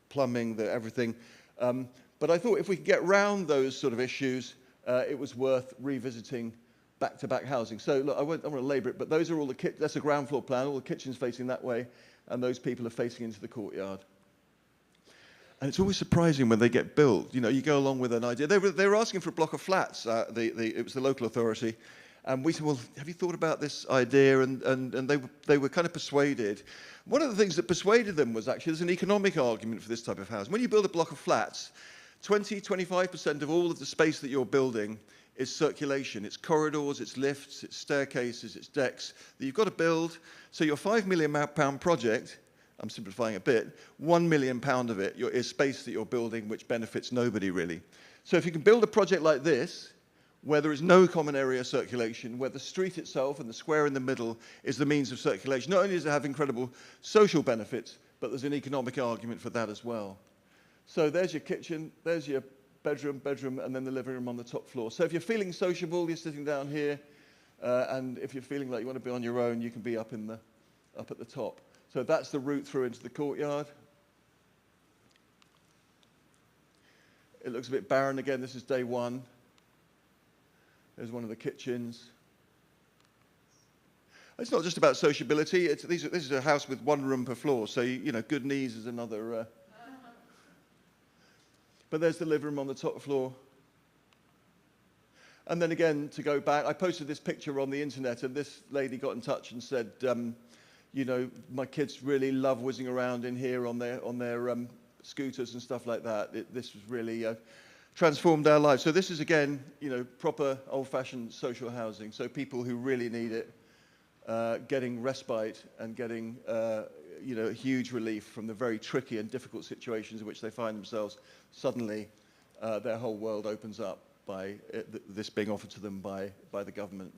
plumbing, everything. But I thought if we could get round those sort of issues, it was worth revisiting back-to-back housing. So look, I don't want to labour it, but those are all that's a ground floor plan. All the kitchens facing that way, and those people are facing into the courtyard. And it's always surprising when they get built. You know, you go along with an idea. They were asking for a block of flats. It was the local authority. And we said, well, have you thought about this idea? And they were kind of persuaded. One of the things that persuaded them was actually there's an economic argument for this type of house. When you build a block of flats, 25% of all of the space that you're building is circulation. It's corridors, it's lifts, it's staircases, it's decks that you've got to build. So your £5 million project, I'm simplifying a bit, £1 million of it is space that you're building which benefits nobody really. So if you can build a project like this, where there is no common area circulation, where the street itself and the square in the middle is the means of circulation, not only does it have incredible social benefits, but there's an economic argument for that as well. So there's your kitchen, there's your bedroom, and then the living room on the top floor. So if you're feeling sociable, you're sitting down here, and if you're feeling like you want to be on your own, you can be up at the top. So that's the route through into the courtyard. It looks a bit barren again. This is day one. There's one of the kitchens. It's not just about sociability. This is a house with one room per floor, so you know, good knees is another. But there's the living room on the top floor. And then again, to go back, I posted this picture on the internet, and this lady got in touch and said, you know, my kids really love whizzing around in here on their scooters and stuff like that. This was really transformed our lives. So this is, again, you know, proper old-fashioned social housing. So people who really need it, getting respite and getting, you know, huge relief from the very tricky and difficult situations in which they find themselves. Suddenly, their whole world opens up by this being offered to them by the government.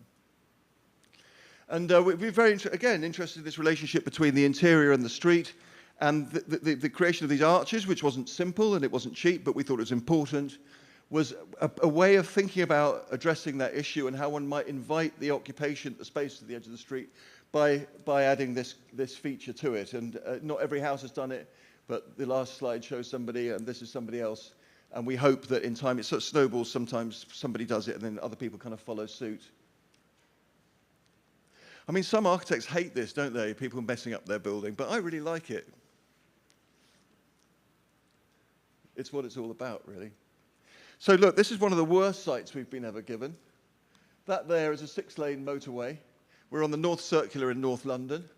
And we're very, again, interested in this relationship between the interior and the street, and the creation of these arches, which wasn't simple and it wasn't cheap, but we thought it was important, was a way of thinking about addressing that issue and how one might invite the occupation, the space at the edge of the street, by adding this feature to it. And not every house has done it, but the last slide shows somebody, and this is somebody else. And we hope that in time, it sort of snowballs. Sometimes somebody does it, and then other people kind of follow suit. I mean, some architects hate this, don't they? People messing up their building, but I really like it. It's what it's all about, really. So look, this is one of the worst sites we've been ever given. That there is a 6-lane motorway. We're on the North Circular in North London.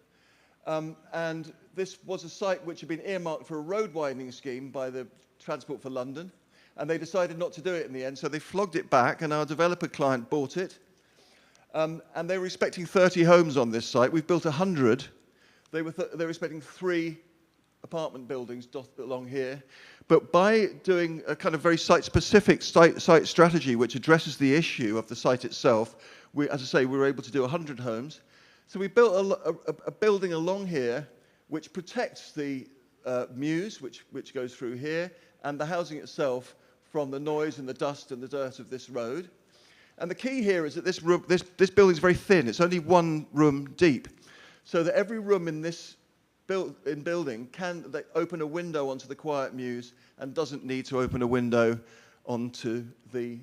And this was a site which had been earmarked for a road widening scheme by the Transport for London. And they decided not to do it in the end, so they flogged it back, and our developer client bought it. And they were expecting 30 homes on this site. We've built 100. They were expecting 3 apartment buildings along here. But by doing a kind of very site-specific site strategy which addresses the issue of the site itself, as I say, we were able to do 100 homes. So we built a building along here which protects the mews, which goes through here, and the housing itself from the noise and the dust and the dirt of this road. And the key here is that this building is very thin. It's only 1 room deep. So that every room in this building can open a window onto the quiet mews and doesn't need to open a window onto the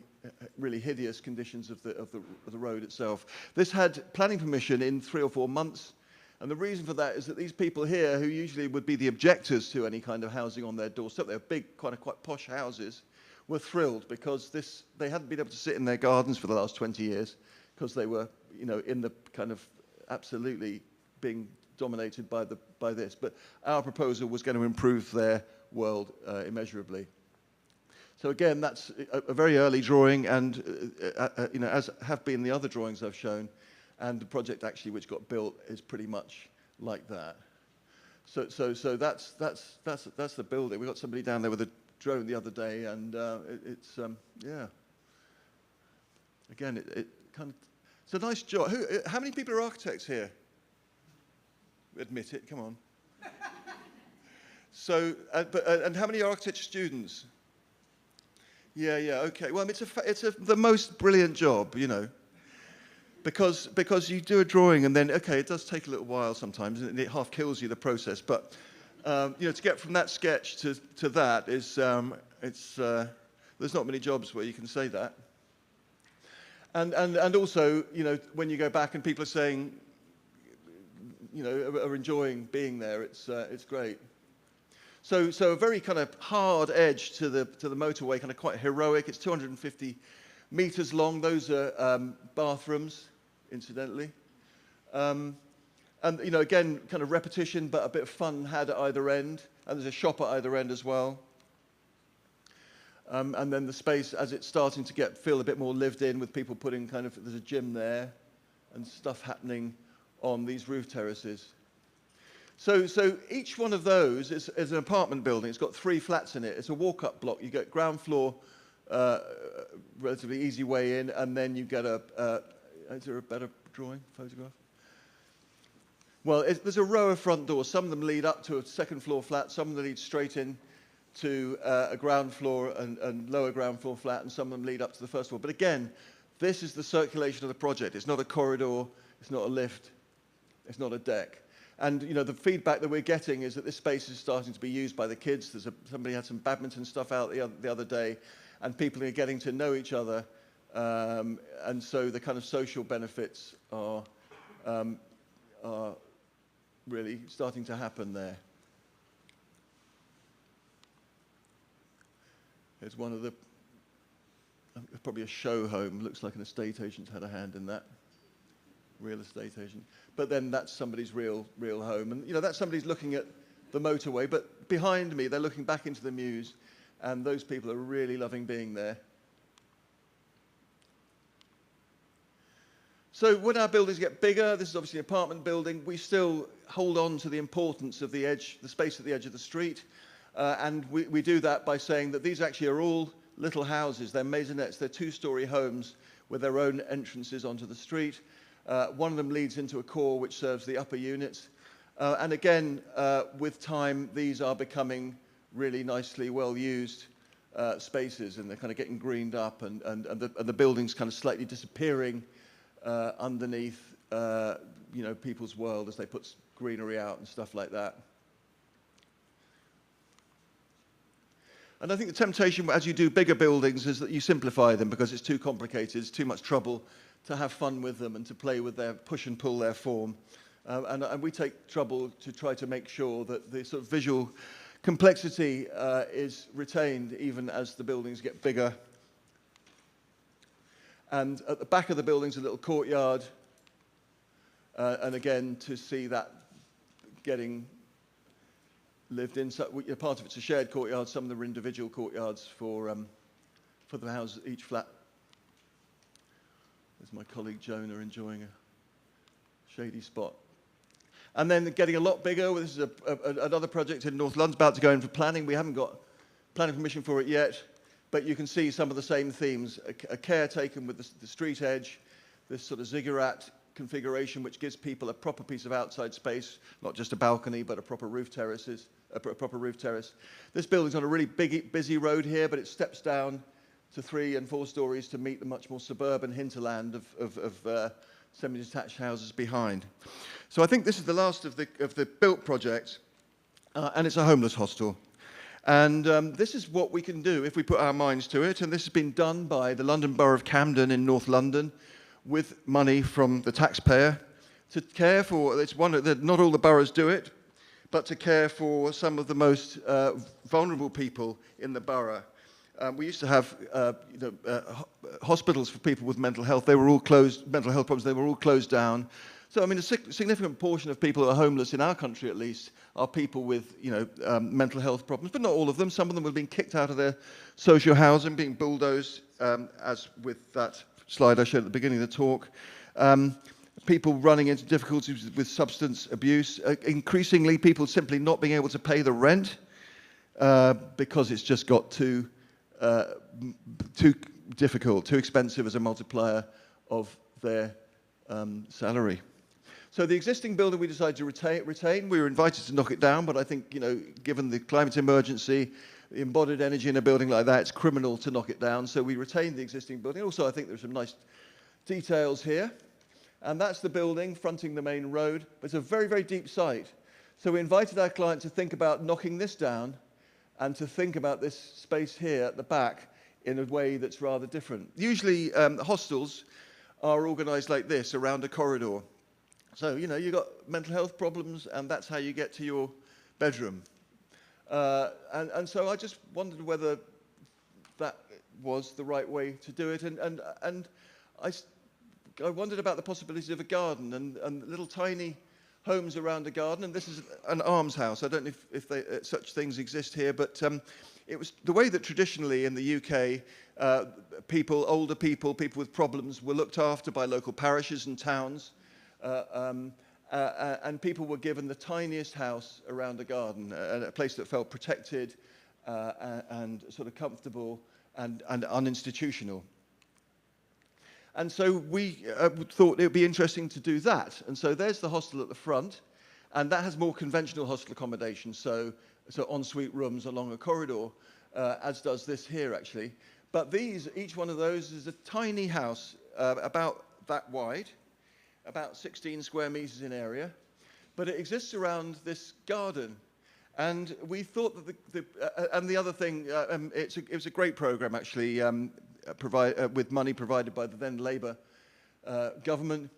really hideous conditions of the road itself. This had planning permission in 3 or 4 months, And the reason for that is that these people here, who usually would be the objectors to any kind of housing on their doorstep, they're big, quite posh houses, were thrilled because they hadn't been able to sit in their gardens for the last 20 years because they were, you know, in the kind of absolutely being dominated by this. But our proposal was going to improve their world immeasurably. So again, that's a very early drawing, and you know, as have been the other drawings I've shown, and the project actually which got built is pretty much like that. So that's the building. We got somebody down there with a drone the other day, and yeah. Again, it kind of, it's a nice job. How many people are architects here? Admit it, come on. So, and how many architecture students? Yeah, okay. Well, I mean, it's the most brilliant job, you know, because you do a drawing and then, okay, it does take a little while sometimes, and it half kills you, the process. But you know, to get from that sketch to that is, there's not many jobs where you can say that. And also, you know, when you go back and people are saying, you know, are enjoying being there, it's great. So a very kind of hard edge to the motorway, kind of quite heroic. It's 250 meters long. Those are bathrooms, incidentally. And you know, again, kind of repetition, but a bit of fun had at either end. And there's a shop at either end as well. And then the space, as it's starting to feel a bit more lived in, with people putting there's a gym there, and stuff happening on these roof terraces. So each one of those is an apartment building. It's got 3 flats in it. It's a walk-up block. You get ground floor, relatively easy way in, and then you get is there a better drawing, photograph? Well, there's a row of front doors. Some of them lead up to a second floor flat. Some of them lead straight in to a ground floor and lower ground floor flat, and some of them lead up to the first floor. But again, this is the circulation of the project. It's not a corridor. It's not a lift. It's not a deck. And you know, the feedback that we're getting is that this space is starting to be used by the kids. Somebody had some badminton stuff out the other day, and people are getting to know each other. And so the kind of social benefits are really starting to happen there. Here's one of the, probably a show home. Looks like an estate agent had a hand in that. Real estate agent. But then that's somebody's real home. And you know, that's somebody's looking at the motorway, but behind me, they're looking back into the Mews, and those people are really loving being there. So when our buildings get bigger, this is obviously an apartment building, we still hold on to the importance of the edge, the space at the edge of the street. And we do that by saying that these actually are all little houses. They're maisonettes. They're 2-story homes with their own entrances onto the street. One of them leads into a core which serves the upper units. And again, with time, these are becoming really nicely well-used spaces, and they're kind of getting greened up, and the building's kind of slightly disappearing underneath you know, people's world as they put greenery out and stuff like that. And I think the temptation as you do bigger buildings is that you simplify them because it's too complicated, it's too much trouble to have fun with them and to play with their push and pull their form. And we take trouble to try to make sure that the sort of visual complexity is retained even as the buildings get bigger. And at the back of the building's a little courtyard. And again, to see that getting lived in. So part of it's a shared courtyard, some of them are individual courtyards for the house, each flat. There's my colleague Jonah enjoying a shady spot. And then getting a lot bigger. This is another project in North London, about to go in for planning. We haven't got planning permission for it yet, but you can see some of the same themes. A care taken with the street edge, this sort of ziggurat configuration, which gives people a proper piece of outside space, not just a balcony, but a proper roof terrace. This building's on a really busy road here, but it steps down to 3 and 4 stories to meet the much more suburban hinterland of semi-detached houses behind. So I think this is the last of the built projects, and it's a homeless hostel. And this is what we can do if we put our minds to it, and this has been done by the London Borough of Camden in North London with money from the taxpayer. to care for, it's one that not all the boroughs do it, but to care for some of the most vulnerable people in the borough. We used to have hospitals for people with mental health. They were all closed, mental health problems, they were all closed down. So, I mean, a significant portion of people who are homeless, in our country at least, are people with, mental health problems, but not all of them. Some of them have been kicked out of their social housing, being bulldozed, as with that slide I showed at the beginning of the talk. People running into difficulties with substance abuse. Increasingly, people simply not being able to pay the rent because it's just got too difficult, too expensive as a multiplier of their salary. So the existing building we decided to retain. We were invited to knock it down, but I think, given the climate emergency, the embodied energy in a building like that, it's criminal to knock it down. So we retained the existing building. Also, I think there's some nice details here. And that's the building fronting the main road. It's a very, very deep site. So we invited our client to think about knocking this down and to think about this space here at the back in a way that's rather different. Usually, hostels are organized like this, around a corridor. So, you've got mental health problems, and that's how you get to your bedroom. And so I just wondered whether that was the right way to do it. And I wondered about the possibilities of a garden and little tiny homes around a garden. And this is an almshouse. I don't know if such things exist here, but it was the way that traditionally in the UK, older people with problems were looked after by local parishes and towns. And people were given the tiniest house around a garden, a place that felt protected and sort of comfortable and uninstitutional. And so we thought it would be interesting to do that. And so there's the hostel at the front, and that has more conventional hostel accommodation, so ensuite rooms along a corridor, as does this here, actually. But each one of those is a tiny house, about that wide, about 16 square meters in area, but it exists around this garden. And we thought that and the other thing, it was a great program, actually, with money provided by the then Labour government,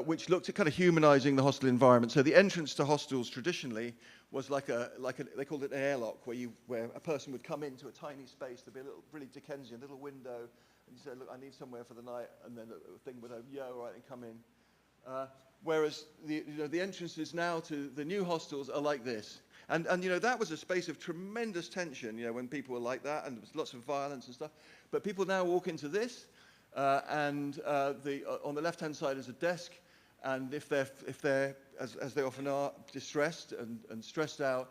which looked at kind of humanizing the hostel environment. So the entrance to hostels traditionally was like they called it an airlock, where a person would come into a tiny space. There'd be a little, really Dickensian little window, and you say, look, I need somewhere for the night, and then the thing would open, yeah, all right, and come in. Whereas the entrances now to the new hostels are like this. And that was a space of tremendous tension, when people were like that, and there was lots of violence and stuff. But people now walk into this, and on the left-hand side is a desk, and if they're as they often are, distressed and stressed out,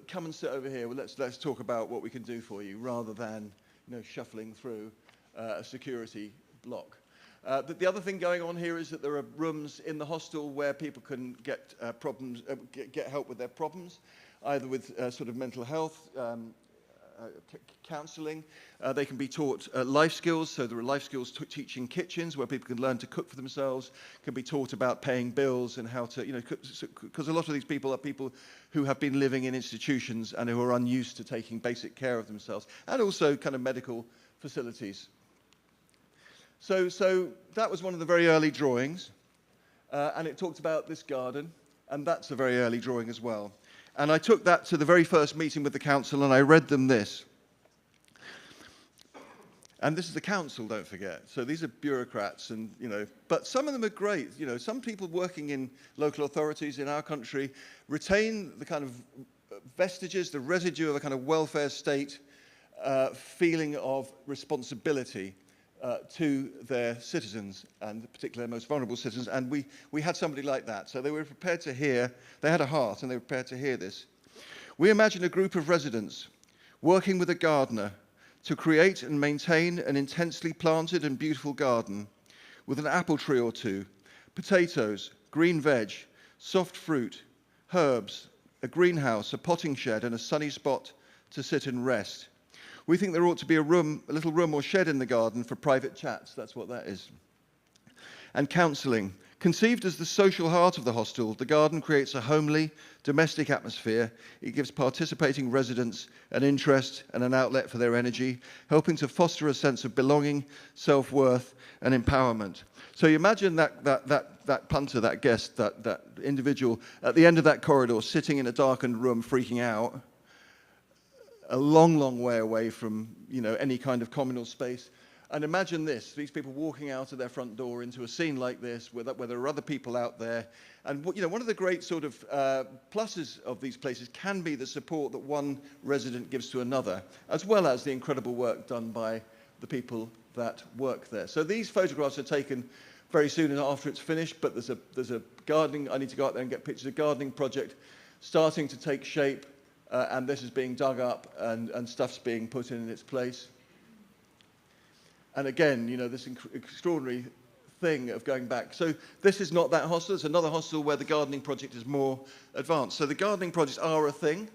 come and sit over here. Well, let's talk about what we can do for you, rather than shuffling through a security block. The other thing going on here is that there are rooms in the hostel where people can get get help with their problems, either with sort of mental health, counselling. They can be taught life skills, so there are life skills teaching kitchens where people can learn to cook for themselves, can be taught about paying bills and how to, because a lot of these people are people who have been living in institutions and who are unused to taking basic care of themselves, and also kind of medical facilities. So that was one of the very early drawings, and it talked about this garden, and that's a very early drawing as well. And I took that to the very first meeting with the council, and I read them this. And this is the council, don't forget. So these are bureaucrats, and but some of them are great. Some people working in local authorities in our country retain the kind of vestiges, the residue of a kind of welfare state feeling of responsibility to their citizens, and particularly their most vulnerable citizens, and we had somebody like that. So they were prepared to hear, they had a heart, and they were prepared to hear this. We imagine a group of residents working with a gardener to create and maintain an intensely planted and beautiful garden with an apple tree or two, potatoes, green veg, soft fruit, herbs, a greenhouse, a potting shed, and a sunny spot to sit and rest. We think there ought to be a little room or shed in the garden for private chats. That's what that is. And counselling, Conceived as the social heart of the hostel, the garden creates a homely, domestic atmosphere. It gives participating residents an interest and an outlet for their energy, helping to foster a sense of belonging, self-worth, and empowerment. So you imagine that punter, that guest, that individual at the end of that corridor, sitting in a darkened room, freaking out, a long, long way away from, you know, any kind of communal space. And imagine this, these people walking out of their front door into a scene like this, where there are other people out there. And you know, one of the great sort of pluses of these places can be the support that one resident gives to another, as well as the incredible work done by the people that work there. So these photographs are taken very soon after it's finished, but there's a gardening, I need to go out there and get pictures, a gardening project starting to take shape, and this is being dug up and stuff's being put in its place. And again, you know, this extraordinary thing of going back. So this is not that hostel. It's another hostel where the gardening project is more advanced. So the gardening projects are a thing.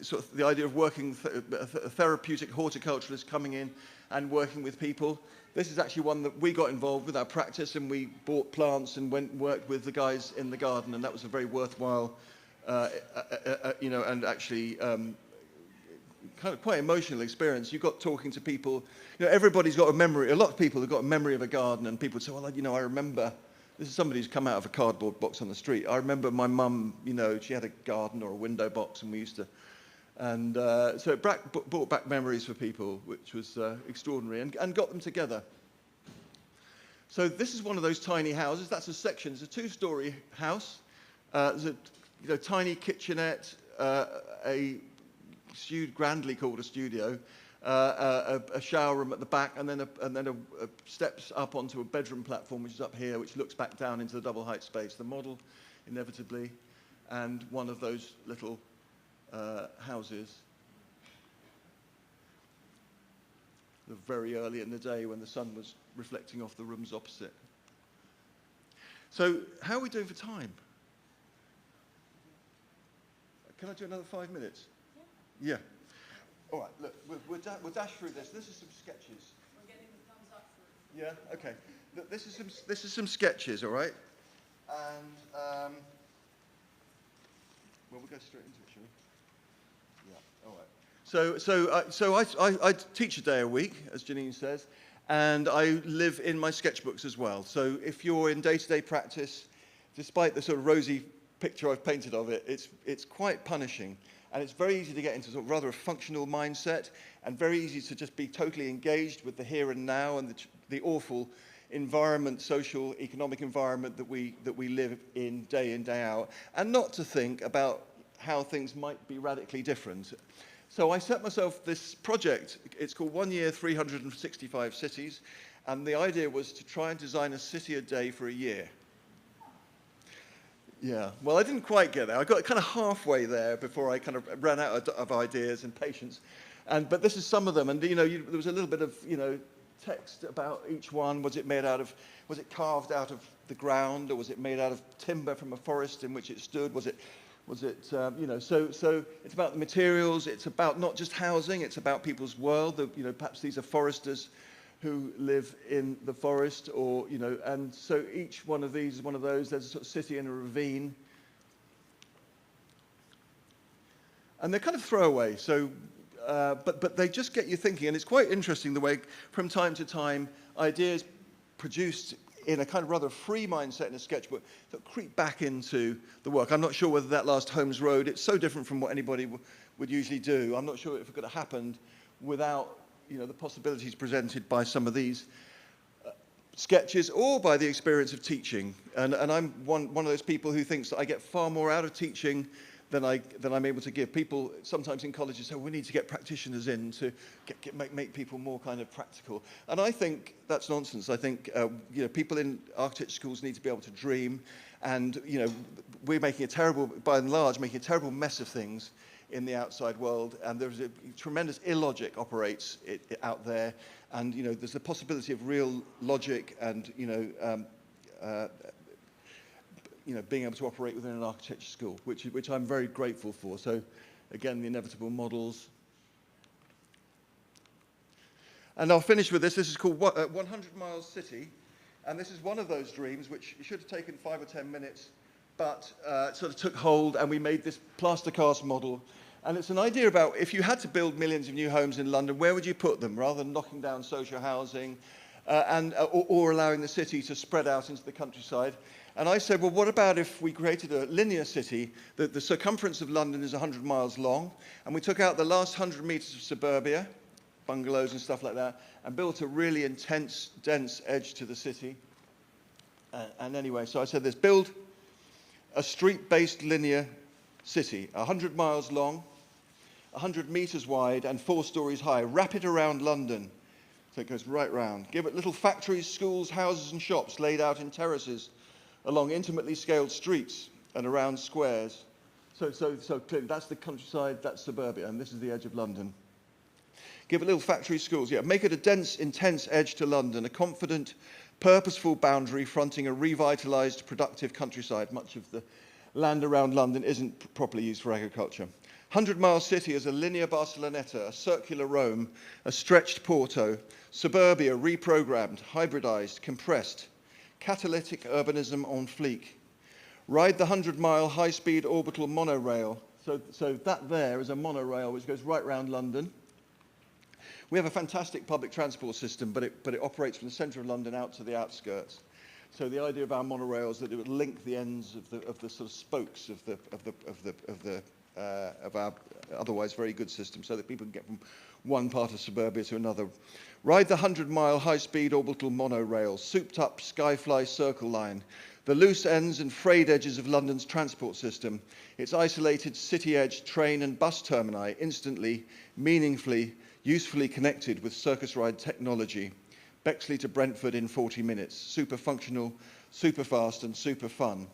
Sort of the idea of working, a therapeutic horticulturalist coming in and working with people. This is actually one that we got involved with our practice, and we bought plants and went and worked with the guys in the garden, and that was a very worthwhile, you know, and actually kind of quite emotional experience. You got talking to people. You know, everybody's got a memory. A lot of people have got a memory of a garden, and people say, well, you know, I remember. This is somebody who's come out of a cardboard box on the street. I remember my mum, you know, she had a garden or a window box, and we used to, and so it brought back memories for people, which was extraordinary, and got them together. So this is one of those tiny houses. That's a section. It's a two-story house. There's a tiny kitchenette, a grandly called a studio, a shower room at the back, and then a steps up onto a bedroom platform, which is up here, which looks back down into the double height space. The model, inevitably, and one of those little houses. Very early in the day when the sun was reflecting off the rooms opposite. So how are we doing for time? Can I do another 5 minutes? Yeah. All right, look, we'll dash through this. This is some sketches. We're getting the thumbs up for it. Yeah, okay. Look, this is some sketches, all right? And, well, we'll go straight into it, shall we? Yeah, all right. So I teach a day a week, as Janine says, and I live in my sketchbooks as well. So if you're in day-to-day practice, despite the sort of rosy picture I've painted of it, it's quite punishing. And it's very easy to get into sort of rather a functional mindset, and very easy to just be totally engaged with the here and now and the awful environment, social, economic environment that we live in, day out, and not to think about how things might be radically different. So I set myself this project. It's called 1 Year, 365 Cities, and the idea was to try and design a city a day for a year. Yeah, well, I didn't quite get there. I got kind of halfway there before I kind of ran out of ideas and patience. But this is some of them, and you know, there was a little bit of, you know, text about each one. Was it carved out of the ground, or was it made out of timber from a forest in which it stood? Was it, you know? So it's about the materials. It's about not just housing. It's about people's world. You know, perhaps these are foresters who live in the forest, or, you know, and so each one of these is one of those. There's a sort of city in a ravine. And they're kind of throwaway, so, but they just get you thinking, and it's quite interesting the way, from time to time, ideas produced in a kind of rather free mindset in a sketchbook that creep back into the work. I'm not sure whether that last Holmes Road, it's so different from what anybody would usually do. I'm not sure if it could have happened without, you know, the possibilities presented by some of these sketches, or by the experience of teaching. And I'm one of those people who thinks that I get far more out of teaching than I'm able to give. People sometimes in colleges say, we need to get practitioners in to make people more kind of practical. And I think that's nonsense. I think you know, people in architecture schools need to be able to dream. And you know, we're making by and large, making a terrible mess of things in the outside world, and there's a tremendous illogic operates out there, and you know, there's the possibility of real logic and you know, being able to operate within an architecture school, which I'm very grateful for. So again, the inevitable models. And I'll finish with this. This is called 100 Miles City, And this is one of those dreams which should have taken 5 or 10 minutes, but sort of took hold, and we made this plaster cast model. And it's an idea about if you had to build millions of new homes in London, where would you put them, rather than knocking down social housing or allowing the city to spread out into the countryside. And I said, well, what about if we created a linear city? The circumference of London is 100 miles long, and we took out the last 100 meters of suburbia, bungalows and stuff like that, and built a really intense, dense edge to the city. And anyway, so I said this, build a street-based linear city, 100 miles long, 100 meters wide, and 4 stories high. Wrap it around London. So it goes right round. Give it little factories, schools, houses, and shops laid out in terraces along intimately scaled streets and around squares. So clearly, that's the countryside, that's suburbia, and this is the edge of London. Give it little factory schools, yeah. Make it a dense, intense edge to London, a confident, purposeful boundary fronting a revitalized, productive countryside. Much of the land around London isn't properly used for agriculture. 100-mile city is a linear Barceloneta, a circular Rome, a stretched Porto, suburbia reprogrammed, hybridized, compressed, catalytic urbanism on fleek. Ride the 100-mile high-speed orbital monorail. So that there is a monorail which goes right round London. We have a fantastic public transport system, but it operates from the centre of London out to the outskirts. So the idea of our monorail is that it would link the ends of the sort of spokes of our otherwise very good system, so that people can get from one part of suburbia to another. Ride the 100-mile high-speed orbital monorail, souped-up Skyfly Circle Line, the loose ends and frayed edges of London's transport system, its isolated city-edge train and bus termini instantly, meaningfully, usefully connected with circus ride technology. Bexley to Brentford in 40 minutes, super functional, super fast, and super fun.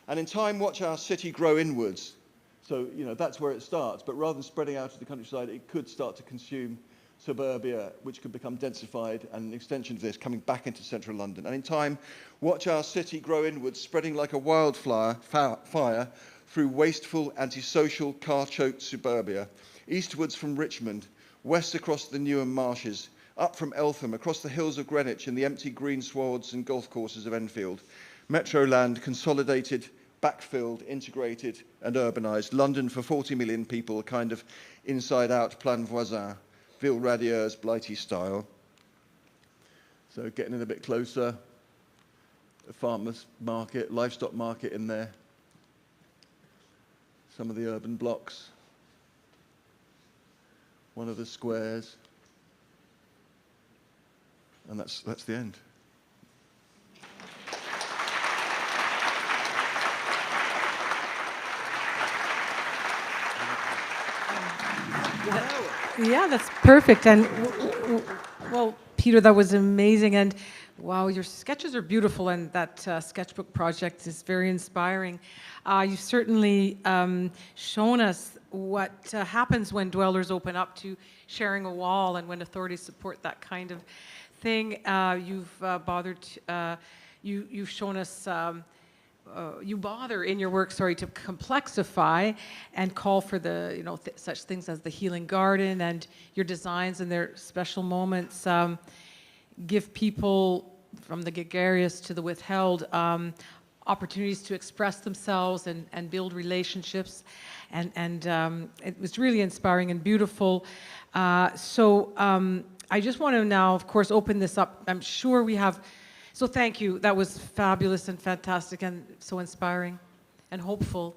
And in time, watch our city grow inwards. So, that's where it starts. But rather than spreading out to the countryside, it could start to consume suburbia, which could become densified, and an extension of this coming back into central London. And in time, watch our city grow inwards, spreading like a wildfire fire through wasteful, antisocial, car-choked suburbia, eastwards from Richmond, west across the Newham marshes, up from Eltham, across the hills of Greenwich and the empty green swaths and golf courses of Enfield. Metro land, consolidated, backfilled, integrated and urbanised. London for 40 million people, a kind of inside-out plan voisin, Ville Radieuse, Blighty style. So getting in a bit closer, a farmer's market, livestock market in there. Some of the urban blocks. One of the squares. And that's the end. Yeah, that's perfect. And well, Peter, that was amazing. And wow, your sketches are beautiful, and that sketchbook project is very inspiring. You've certainly shown us what happens when dwellers open up to sharing a wall, and when authorities support that kind of thing. You've shown us. You bother in your work, to complexify and call for the, such things as the healing garden, and your designs and their special moments give people, from the gregarious to the withheld, opportunities to express themselves and build relationships, and it was really inspiring and beautiful. I just want to now, of course, open this up. I'm sure we have. So thank you. That was fabulous and fantastic and so inspiring and hopeful.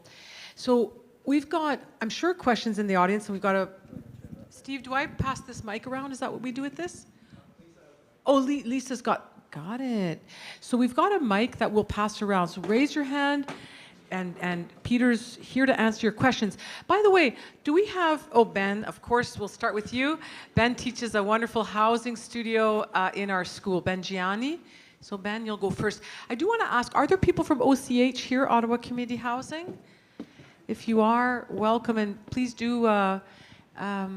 So we've got, I'm sure, questions in the audience, and we've got Steve, do I pass this mic around? Is that what we do with this? Oh, Lisa's got it. So we've got a mic that we'll pass around. So raise your hand, and Peter's here to answer your questions. By the way, do we have, Ben, of course, we'll start with you. Ben teaches a wonderful housing studio in our school, Ben Gianni. So Ben, you'll go first. I do want to ask, are there people from OCH here, Ottawa Community Housing? If you are, welcome, and please do go ahead.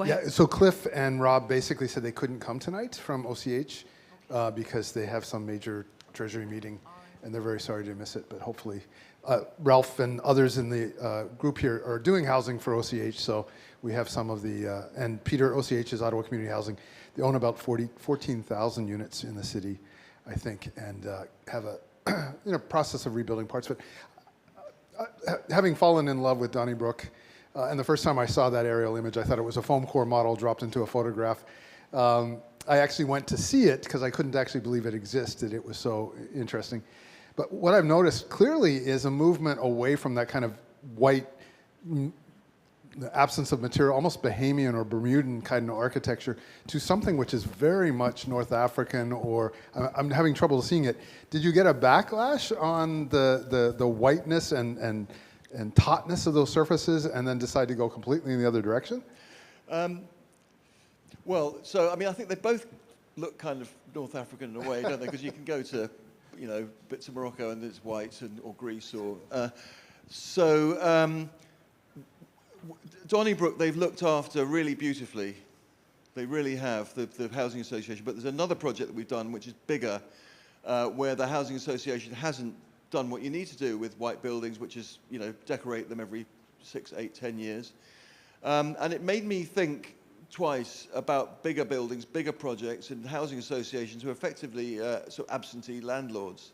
Yeah, so Cliff and Rob basically said they couldn't come tonight from OCH because they have some major treasury meeting and they're very sorry to miss it, but hopefully Ralph and others in the group here are doing housing for OCH, so we have some of the, and Peter, OCH is Ottawa Community Housing. They own about 14,000 units in the city, I think, and have a process of rebuilding parts. But having fallen in love with Donnybrook, and the first time I saw that aerial image, I thought it was a foam core model dropped into a photograph. I actually went to see it because I couldn't actually believe it existed. It was so interesting. But what I've noticed clearly is a movement away from that kind of white, the absence of material, almost Bahamian or Bermudan kind of architecture, to something which is very much North African, or I'm having trouble seeing it. Did you get a backlash on the whiteness and tautness of those surfaces, and then decide to go completely in the other direction? Well, so I mean, I think they both look kind of North African in a way, don't they? Because you can go to, bits of Morocco and it's white, or Greece, or Donnybrook, they've looked after really beautifully. They really have, the Housing Association. But there's another project that we've done which is bigger, where the Housing Association hasn't done what you need to do with white buildings, which is, decorate them every 6, 8, 10 years. And it made me think twice about bigger buildings, bigger projects, and housing associations who are effectively sort of absentee landlords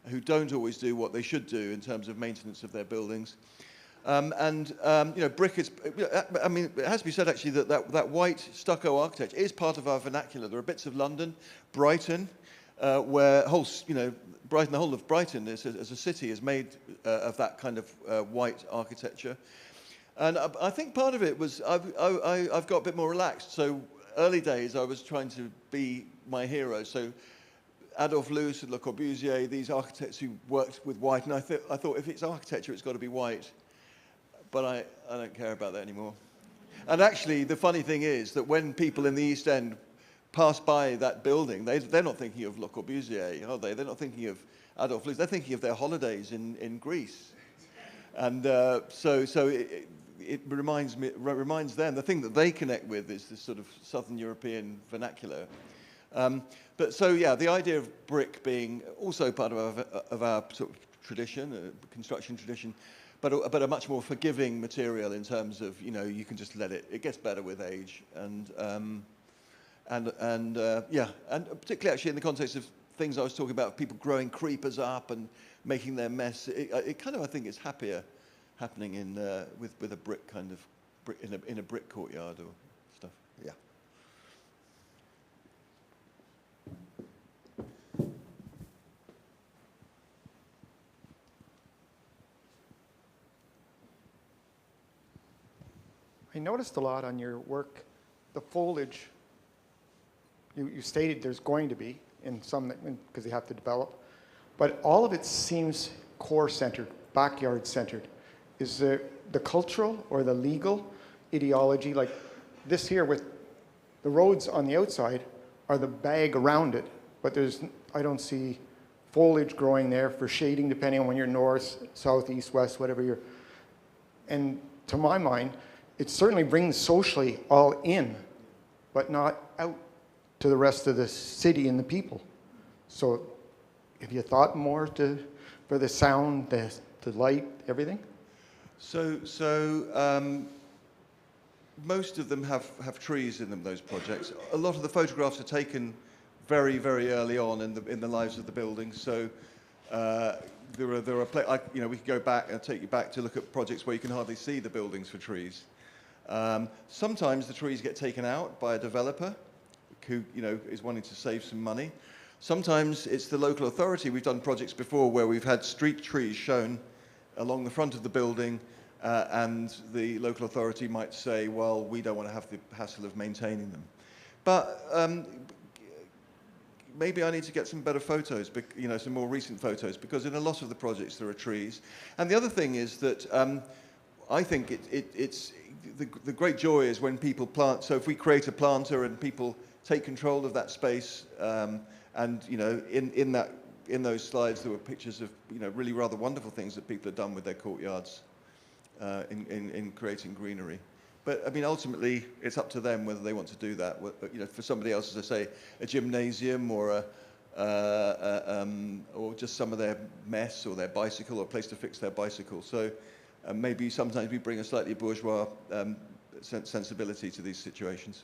who don't always do what they should do in terms of maintenance of their buildings. Brick is, I mean, it has to be said actually that white stucco architecture is part of our vernacular. There are bits of London, Brighton, where Brighton, the whole of Brighton as a city is made of that kind of white architecture. And I think part of it was I've got a bit more relaxed. So early days I was trying to be my hero. So Adolphe Loos and Le Corbusier, these architects who worked with white, and I thought if it's architecture, it's got to be white. But I don't care about that anymore. And actually, the funny thing is that when people in the East End pass by that building, they're not thinking of Le Corbusier, are they? They're not thinking of Adolphe Loos. They're thinking of their holidays in Greece. And it reminds them, the thing that they connect with is this sort of Southern European vernacular. The idea of brick being also part of our sort of tradition, construction tradition, but a much more forgiving material in terms of, you can just let it gets better with age, and particularly actually in the context of things I was talking about, people growing creepers up and making their mess. It kind of, I think, is happier happening with a brick kind of in a brick courtyard or stuff. Yeah. I noticed a lot on your work, the foliage. You stated there's going to be in some, because you have to develop, but all of it seems core-centered, backyard-centered. Is the cultural or the legal ideology, like this here with the roads on the outside are the bag around it, but I don't see foliage growing there for shading depending on when you're north, south, east, west, whatever you're, and to my mind, it certainly brings socially all in, but not out to the rest of the city and the people. So have you thought more for the sound, the light, everything? So most of them have trees in them, those projects. A lot of the photographs are taken very, very early on in the lives of the buildings. So we could go back and take you back to look at projects where you can hardly see the buildings for trees. Sometimes the trees get taken out by a developer who is wanting to save some money. Sometimes it's the local authority. We've done projects before where we've had street trees shown along the front of the building, and the local authority might say, well, we don't want to have the hassle of maintaining them. But maybe I need to get some better photos, some more recent photos, because in a lot of the projects there are trees. And the other thing is that I think it's the great joy is when people plant. So if we create a planter and people take control of that space, and in those slides there were pictures of really rather wonderful things that people have done with their courtyards in creating greenery. But I mean, ultimately, it's up to them whether they want to do that. For somebody else, as I say, a gymnasium or or just some of their mess or their bicycle or a place to fix their bicycle. So maybe sometimes we bring a slightly bourgeois sensibility to these situations.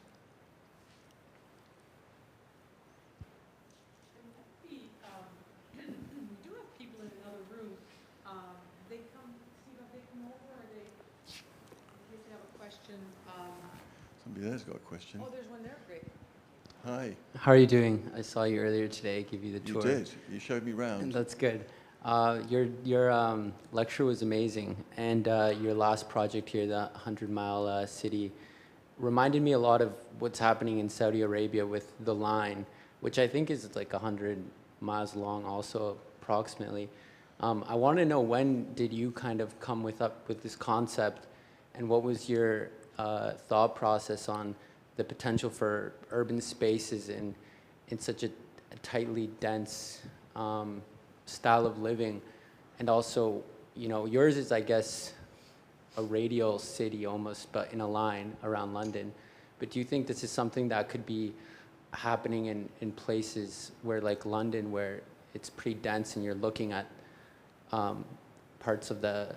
We do have people in another room. They come, Steve, have they come over, or they, in case they have a question? Somebody there's got a question. Oh, there's one there, great. Hi. How are you doing? I saw you earlier today, give you the tour. You did. You showed me round. That's good. Your lecture was amazing, and your last project here, the 100-mile city, reminded me a lot of what's happening in Saudi Arabia with the line, which I think is like 100 miles long also, approximately. I want to know, when did you kind of come up with this concept, and what was your thought process on the potential for urban spaces in such a tightly dense style of living? And also, you know, yours is, I guess, a radial city almost, but in a line around London. But do you think this is something that could be happening in places where, like London, where it's pretty dense and you're looking at parts of the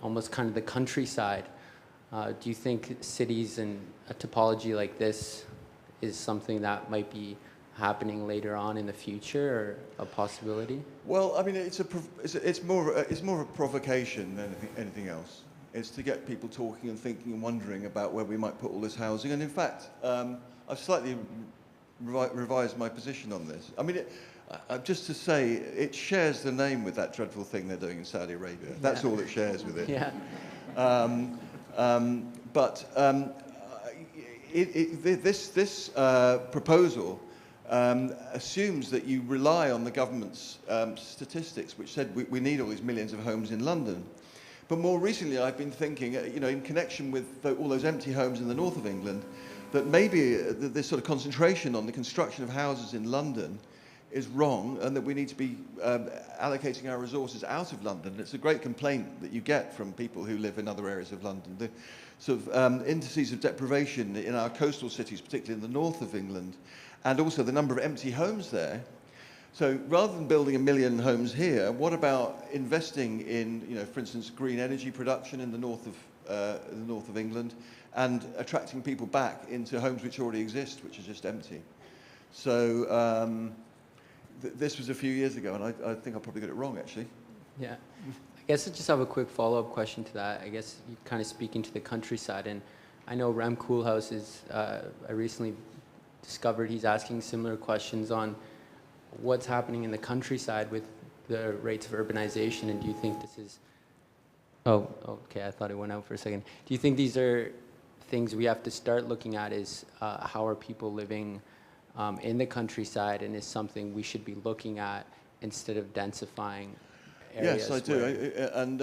almost kind of the countryside? Do you think cities and a topology like this is something that might be happening later on in the future, or a possibility? Well, I mean, it's more of a provocation than anything else. It's to get people talking and thinking and wondering about where we might put all this housing. And in fact, I've slightly revised my position on this. I mean, just to say, it shares the name with that dreadful thing they're doing in Saudi Arabia. Yeah. That's all it shares with it. Yeah. This proposal assumes that you rely on the government's statistics, which said we need all these millions of homes in London. But more recently, I've been thinking, you know, in connection with all those empty homes in the north of England, that maybe this sort of concentration on the construction of houses in London is wrong, and that we need to be allocating our resources out of London. It's a great complaint that you get from people who live in other areas of London. The sort of indices of deprivation in our coastal cities, particularly in the north of England, and also the number of empty homes there. So rather than building 1 million homes here, what about investing in, you know, for instance, green energy production in the north of England, and attracting people back into homes which already exist, which are just empty? So this was a few years ago, and I think I probably got it wrong, actually. Yeah. I guess I just have a quick follow-up question to that. I guess you kind of speaking to the countryside, and I know Rem Koolhaas is, I recently discovered he's asking similar questions on what's happening in the countryside with the rates of urbanization, and do you think this is, oh, okay, I thought it went out for a second. Do you think these are things we have to start looking at, is how are people living in the countryside, and is something we should be looking at instead of densifying areas? Yes, I do. And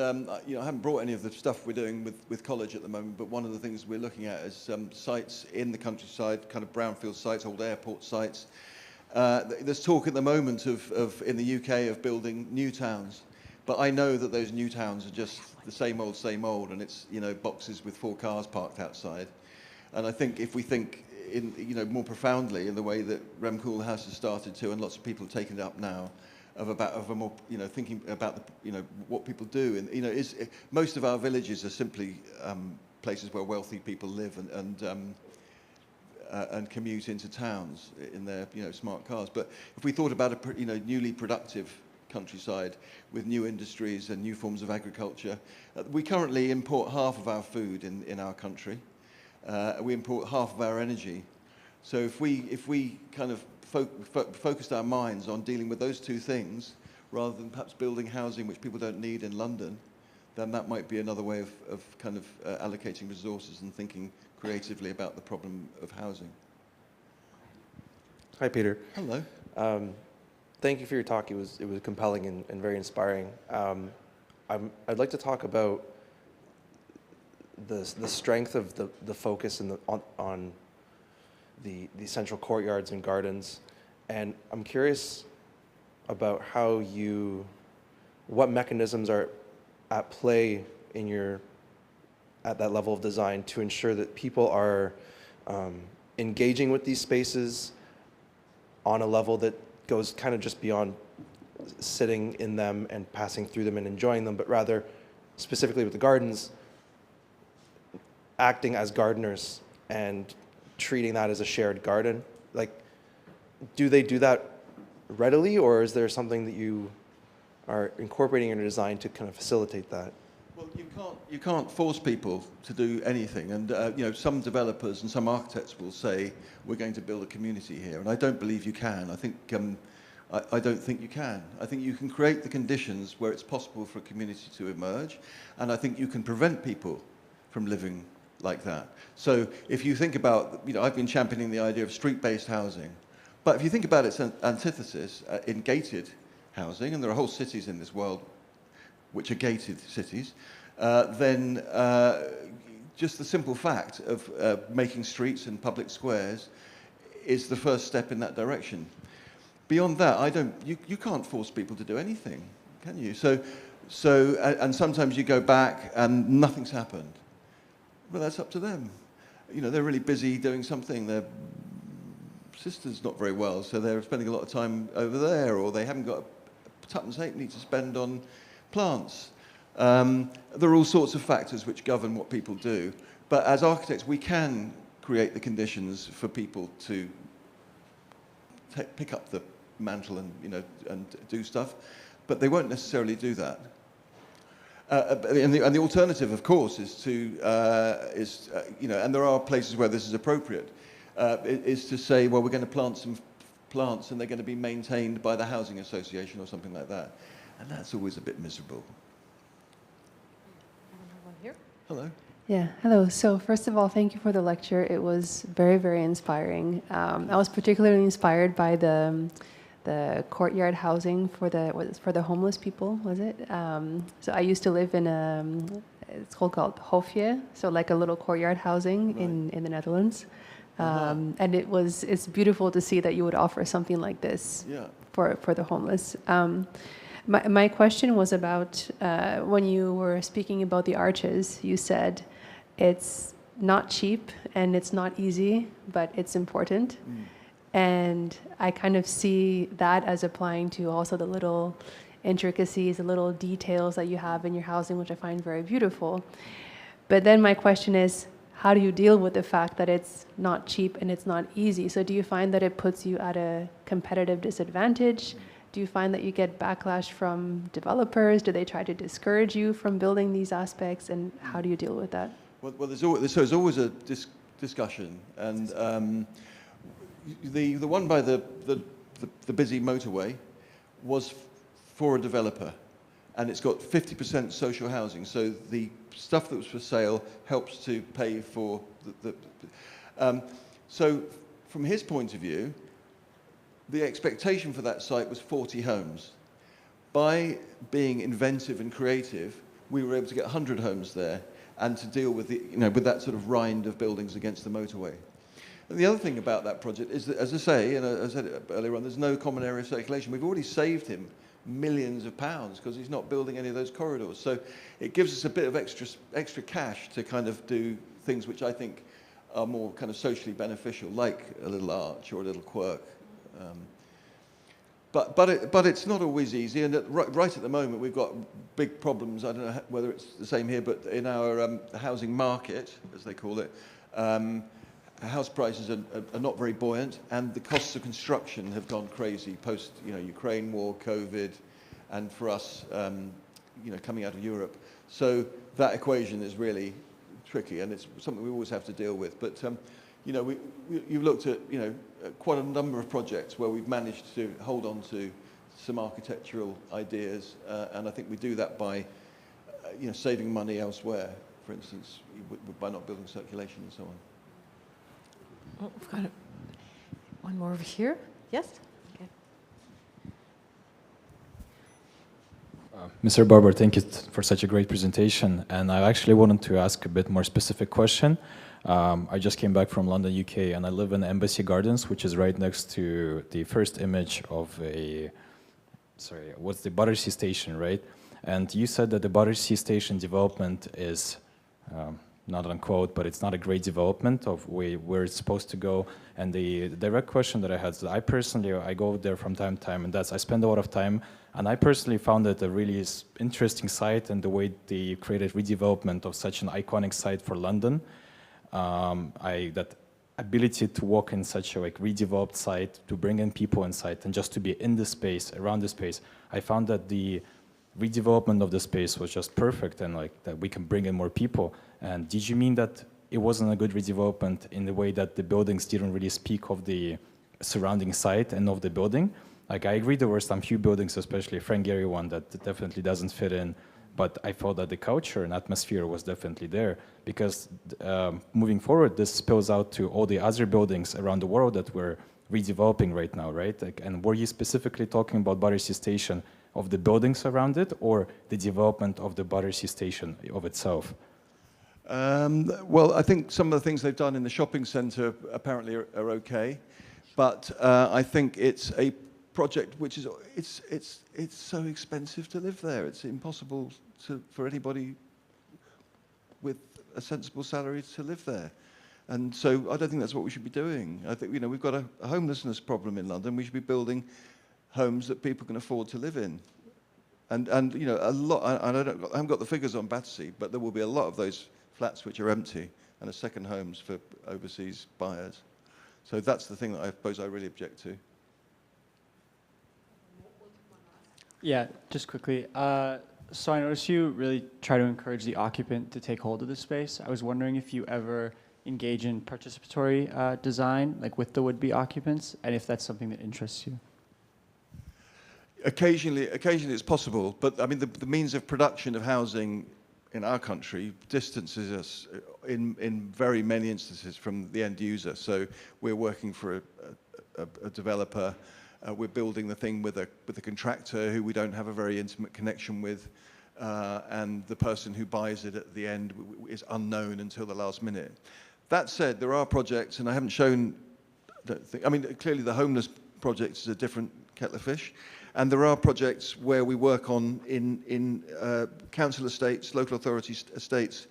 you know, I haven't brought any of the stuff we're doing with college at the moment, but one of the things we're looking at is sites in the countryside, kind of brownfield sites, old airport sites. There's talk at the moment of in the UK of building new towns, but I know that those new towns are just the same old, and it's, you know, boxes with 4 cars parked outside. And I think if we think in, you know, more profoundly in the way that Rem Koolhaas has started to, and lots of people are taking it up now, of a more, you know, thinking about the, you know, what people do, and, you know, most of our villages are simply places where wealthy people live and commute into towns in their, you know, smart cars. But if we thought about a, you know, newly productive countryside with new industries and new forms of agriculture, we currently import half of our food in our country. We import half of our energy. So if we kind of focused our minds on dealing with those two things, rather than perhaps building housing which people don't need in London, then that might be another way of kind of allocating resources and thinking creatively about the problem of housing. Hi, Peter. Hello. Thank you for your talk. It was compelling and very inspiring. I'd like to talk about the strength of the focus on the central courtyards and gardens, and I'm curious about what mechanisms are at play at that level of design to ensure that people are engaging with these spaces on a level that goes kind of just beyond sitting in them and passing through them and enjoying them, but rather, specifically with the gardens, acting as gardeners and treating that as a shared garden. Like, do they do that readily, or is there something that you are incorporating in your design to kind of facilitate that? Well, you can't force people to do anything, and you know, some developers and some architects will say we're going to build a community here, and I don't believe you can. I think I don't think you can. I think you can create the conditions where it's possible for a community to emerge, and I think you can prevent people from living like that. So if you think about, you know, I've been championing the idea of street-based housing, but if you think about its antithesis in gated housing, and there are whole cities in this world which are gated cities, then just the simple fact of making streets and public squares is the first step in that direction. Beyond that, you can't force people to do anything, can you? And sometimes you go back and nothing's happened. Well, that's up to them. You know, they're really busy doing something. Their sister's not very well, so they're spending a lot of time over there, or they haven't got tuppence halfpenny to spend on plants. There are all sorts of factors which govern what people do. But as architects, we can create the conditions for people to pick up the mantle and, you know, and do stuff, but they won't necessarily do that. And the alternative, of course, is to you know, and there are places where this is appropriate, is to say, well, we're going to plant some plants and they're going to be maintained by the housing association or something like that, and that's always a bit miserable. One here. Hello. Yeah, hello. So first of all, thank you for the lecture. It was very, very inspiring. I was particularly inspired by the courtyard housing for the homeless people, was it? So I used to live in it's called Hofje, so like a little courtyard housing in the Netherlands. And it's beautiful to see that you would offer something like this for the homeless. My question was about when you were speaking about the arches, you said it's not cheap and it's not easy, but it's important. And I kind of see that as applying to also the little intricacies, the little details that you have in your housing, which I find very beautiful. But then my question is, how do you deal with the fact that it's not cheap and it's not easy? So do you find that it puts you at a competitive disadvantage? Do you find that you get backlash from developers? Do they try to discourage you from building these aspects? And how do you deal with that? Well, there's always a discussion, and the one by the busy motorway was for a developer, and it's got 50% social housing. So the stuff that was for sale helps to pay for so from his point of view, the expectation for that site was 40 homes. By being inventive and creative, we were able to get 100 homes there, and to deal with with that sort of rind of buildings against the motorway. And the other thing about that project is that, as I say, and I said it earlier on, there's no common area circulation. We've already saved him millions of pounds because he's not building any of those corridors. So it gives us a bit of extra cash to kind of do things which I think are more kind of socially beneficial, like a little arch or a little quirk. But it's not always easy, and right at the moment we've got big problems. I don't know whether it's the same here, but in our housing market, as they call it, house prices are not very buoyant, and the costs of construction have gone crazy post Ukraine war, COVID, and for us, coming out of Europe. So that equation is really tricky, and it's something we always have to deal with. But you've looked at quite a number of projects where we've managed to hold on to some architectural ideas, and I think we do that by saving money elsewhere, for instance, by not building circulation and so on. Oh, we've got one more over here. Yes? Okay. Mr. Barber, thank you for such a great presentation. And I actually wanted to ask a bit more specific question. I just came back from London, UK, and I live in Embassy Gardens, which is right next to the first image of what's the Battersea Station, right? And you said that the Battersea Station development is, not unquote, but it's not a great development of where it's supposed to go. And the direct question that I had is that I go there from time to time, and I spend a lot of time, and I personally found it a really interesting site, and the way they created redevelopment of such an iconic site for London. That ability to walk in such a redeveloped site, to bring in people inside, and just to be in the space, around the space, I found that the redevelopment of the space was just perfect, and that we can bring in more people. And did you mean that it wasn't a good redevelopment in the way that the buildings didn't really speak of the surrounding site and of the building? I agree there were some few buildings, especially a Frank Gehry one, that definitely doesn't fit in, but I felt that the culture and atmosphere was definitely there, because moving forward, this spills out to all the other buildings around the world that we're redeveloping right now, right? And were you specifically talking about Battersea Station, of the buildings around it, or the development of the Battersea Station of itself? Well, I think some of the things they've done in the shopping centre apparently are okay, but I think it's a project which is it's so expensive to live there. It's impossible for anybody with a sensible salary to live there, and so I don't think that's what we should be doing. I think we've got a homelessness problem in London. We should be building homes that people can afford to live in, and a lot. I haven't got the figures on Battersea, but there will be a lot of those flats which are empty and are second homes for overseas buyers. So that's the thing that I suppose I really object to. Yeah, just quickly. So I noticed you really try to encourage the occupant to take hold of the space. I was wondering if you ever engage in participatory design, with the would-be occupants, and if that's something that interests you. Occasionally it's possible, but I mean the means of production of housing in our country distances us in very many instances from the end user. So we're working for a developer. We're building the thing with a contractor who we don't have a very intimate connection with, and the person who buys it at the end is unknown until the last minute. That said, there are projects, and I haven't shown. Clearly the homeless project is a different kettle of fish, and there are projects where we work on in council estates, local authority estates,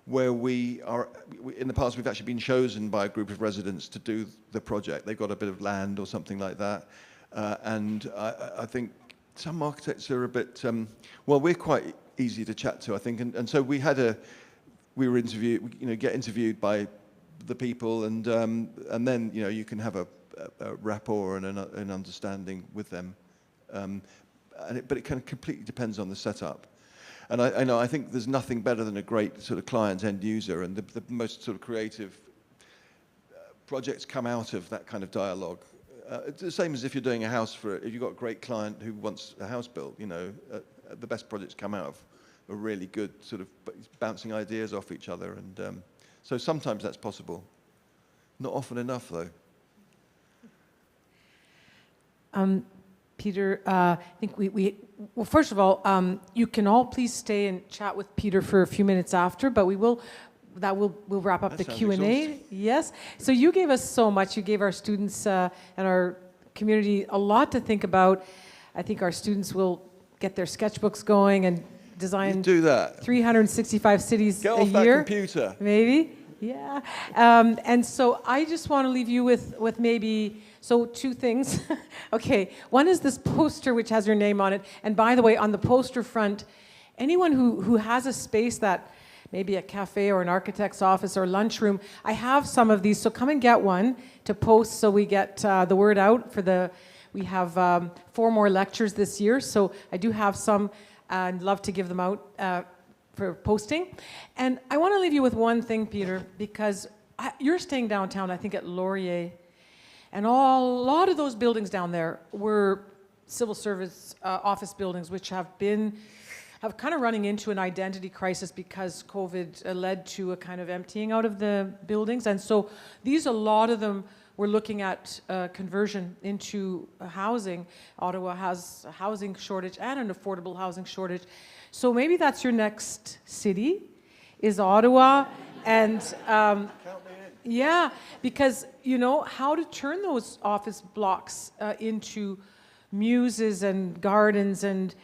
where in the past we've actually been chosen by a group of residents to do the project. They've got a bit of land or something like that. And I think some architects are a bit, we're quite easy to chat to, I think. And so we were interviewed, get interviewed by the people, and then, you can have a rapport and an understanding with them. But it kind of completely depends on the setup. And I think there's nothing better than a great sort of client end user, and the most sort of creative projects come out of that kind of dialogue. It's the same as if you're doing a house if you've got a great client who wants a house built, the best projects come out of a really good sort of bouncing ideas off each other. And so sometimes that's possible. Not often enough, though. Peter, I think well, first of all, you can all please stay and chat with Peter for a few minutes after, but we'll wrap up the Q&A. Exhausting. Yes. So you gave us so much. You gave our students and our community a lot to think about. I think our students will get their sketchbooks going and design. You do that. 365 cities Get a off year. that computer. Maybe. Yeah. And so I just want to leave you with maybe two things. Okay. One is this poster which has your name on it. And by the way, on the poster front, anyone who has a space that maybe a cafe or an architect's office or lunchroom, I have some of these, so come and get one to post so we get the word out we have 4 more lectures this year, so I do have some and love to give them out for posting. And I want to leave you with one thing, Peter, because you're staying downtown, I think at Laurier, and a lot of those buildings down there were civil service office buildings which have kind of running into an identity crisis because COVID led to a kind of emptying out of the buildings. And so a lot of them were looking at conversion into housing. Ottawa has a housing shortage and an affordable housing shortage. So maybe that's your next city, is Ottawa. And yeah, because, how to turn those office blocks into muses and gardens and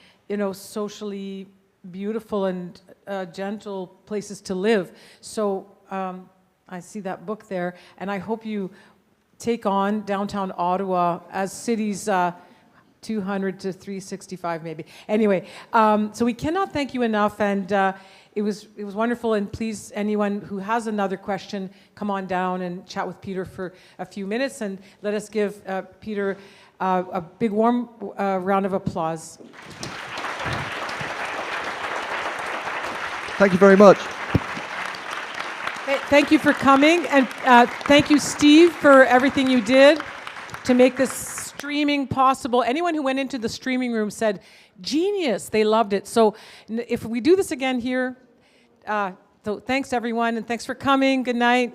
socially beautiful and gentle places to live. So I see that book there, and I hope you take on downtown Ottawa as cities 200 to 365 maybe. Anyway, so we cannot thank you enough, and it was wonderful. And please, anyone who has another question, come on down and chat with Peter for a few minutes, and let us give Peter a big warm round of applause. Thank you very much. Thank you for coming, and thank you, Steve, for everything you did to make this streaming possible. Anyone who went into the streaming room said, genius, they loved it. So if we do this again here, so thanks everyone, and thanks for coming. Good night.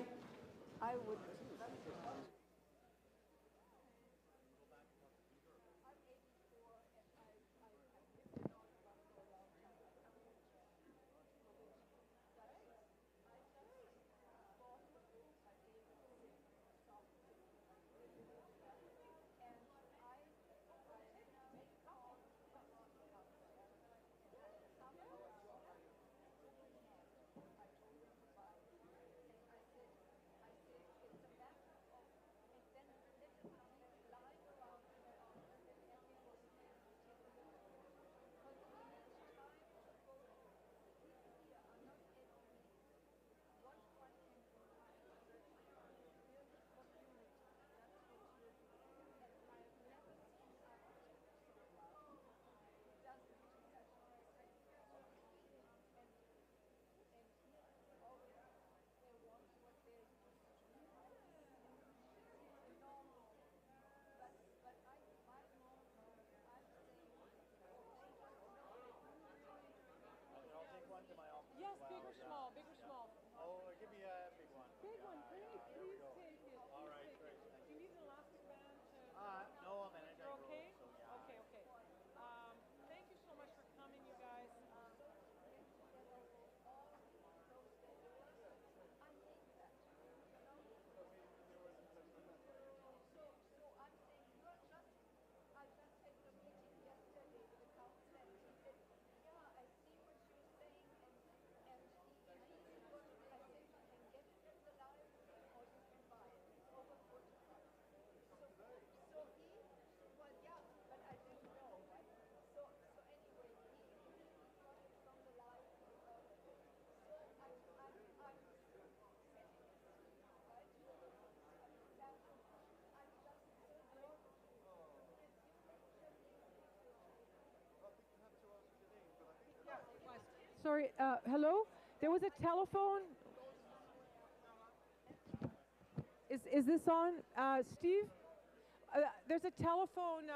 Yes, big or small, big or small. Oh, give me a big one. Big one, please take it. All right, great. Do you need an elastic band to... no, I'm in it. You're okay? Okay, okay. Thank you so much for coming, you guys. Sorry, hello? There was a telephone. Is this on? Steve? There's a telephone.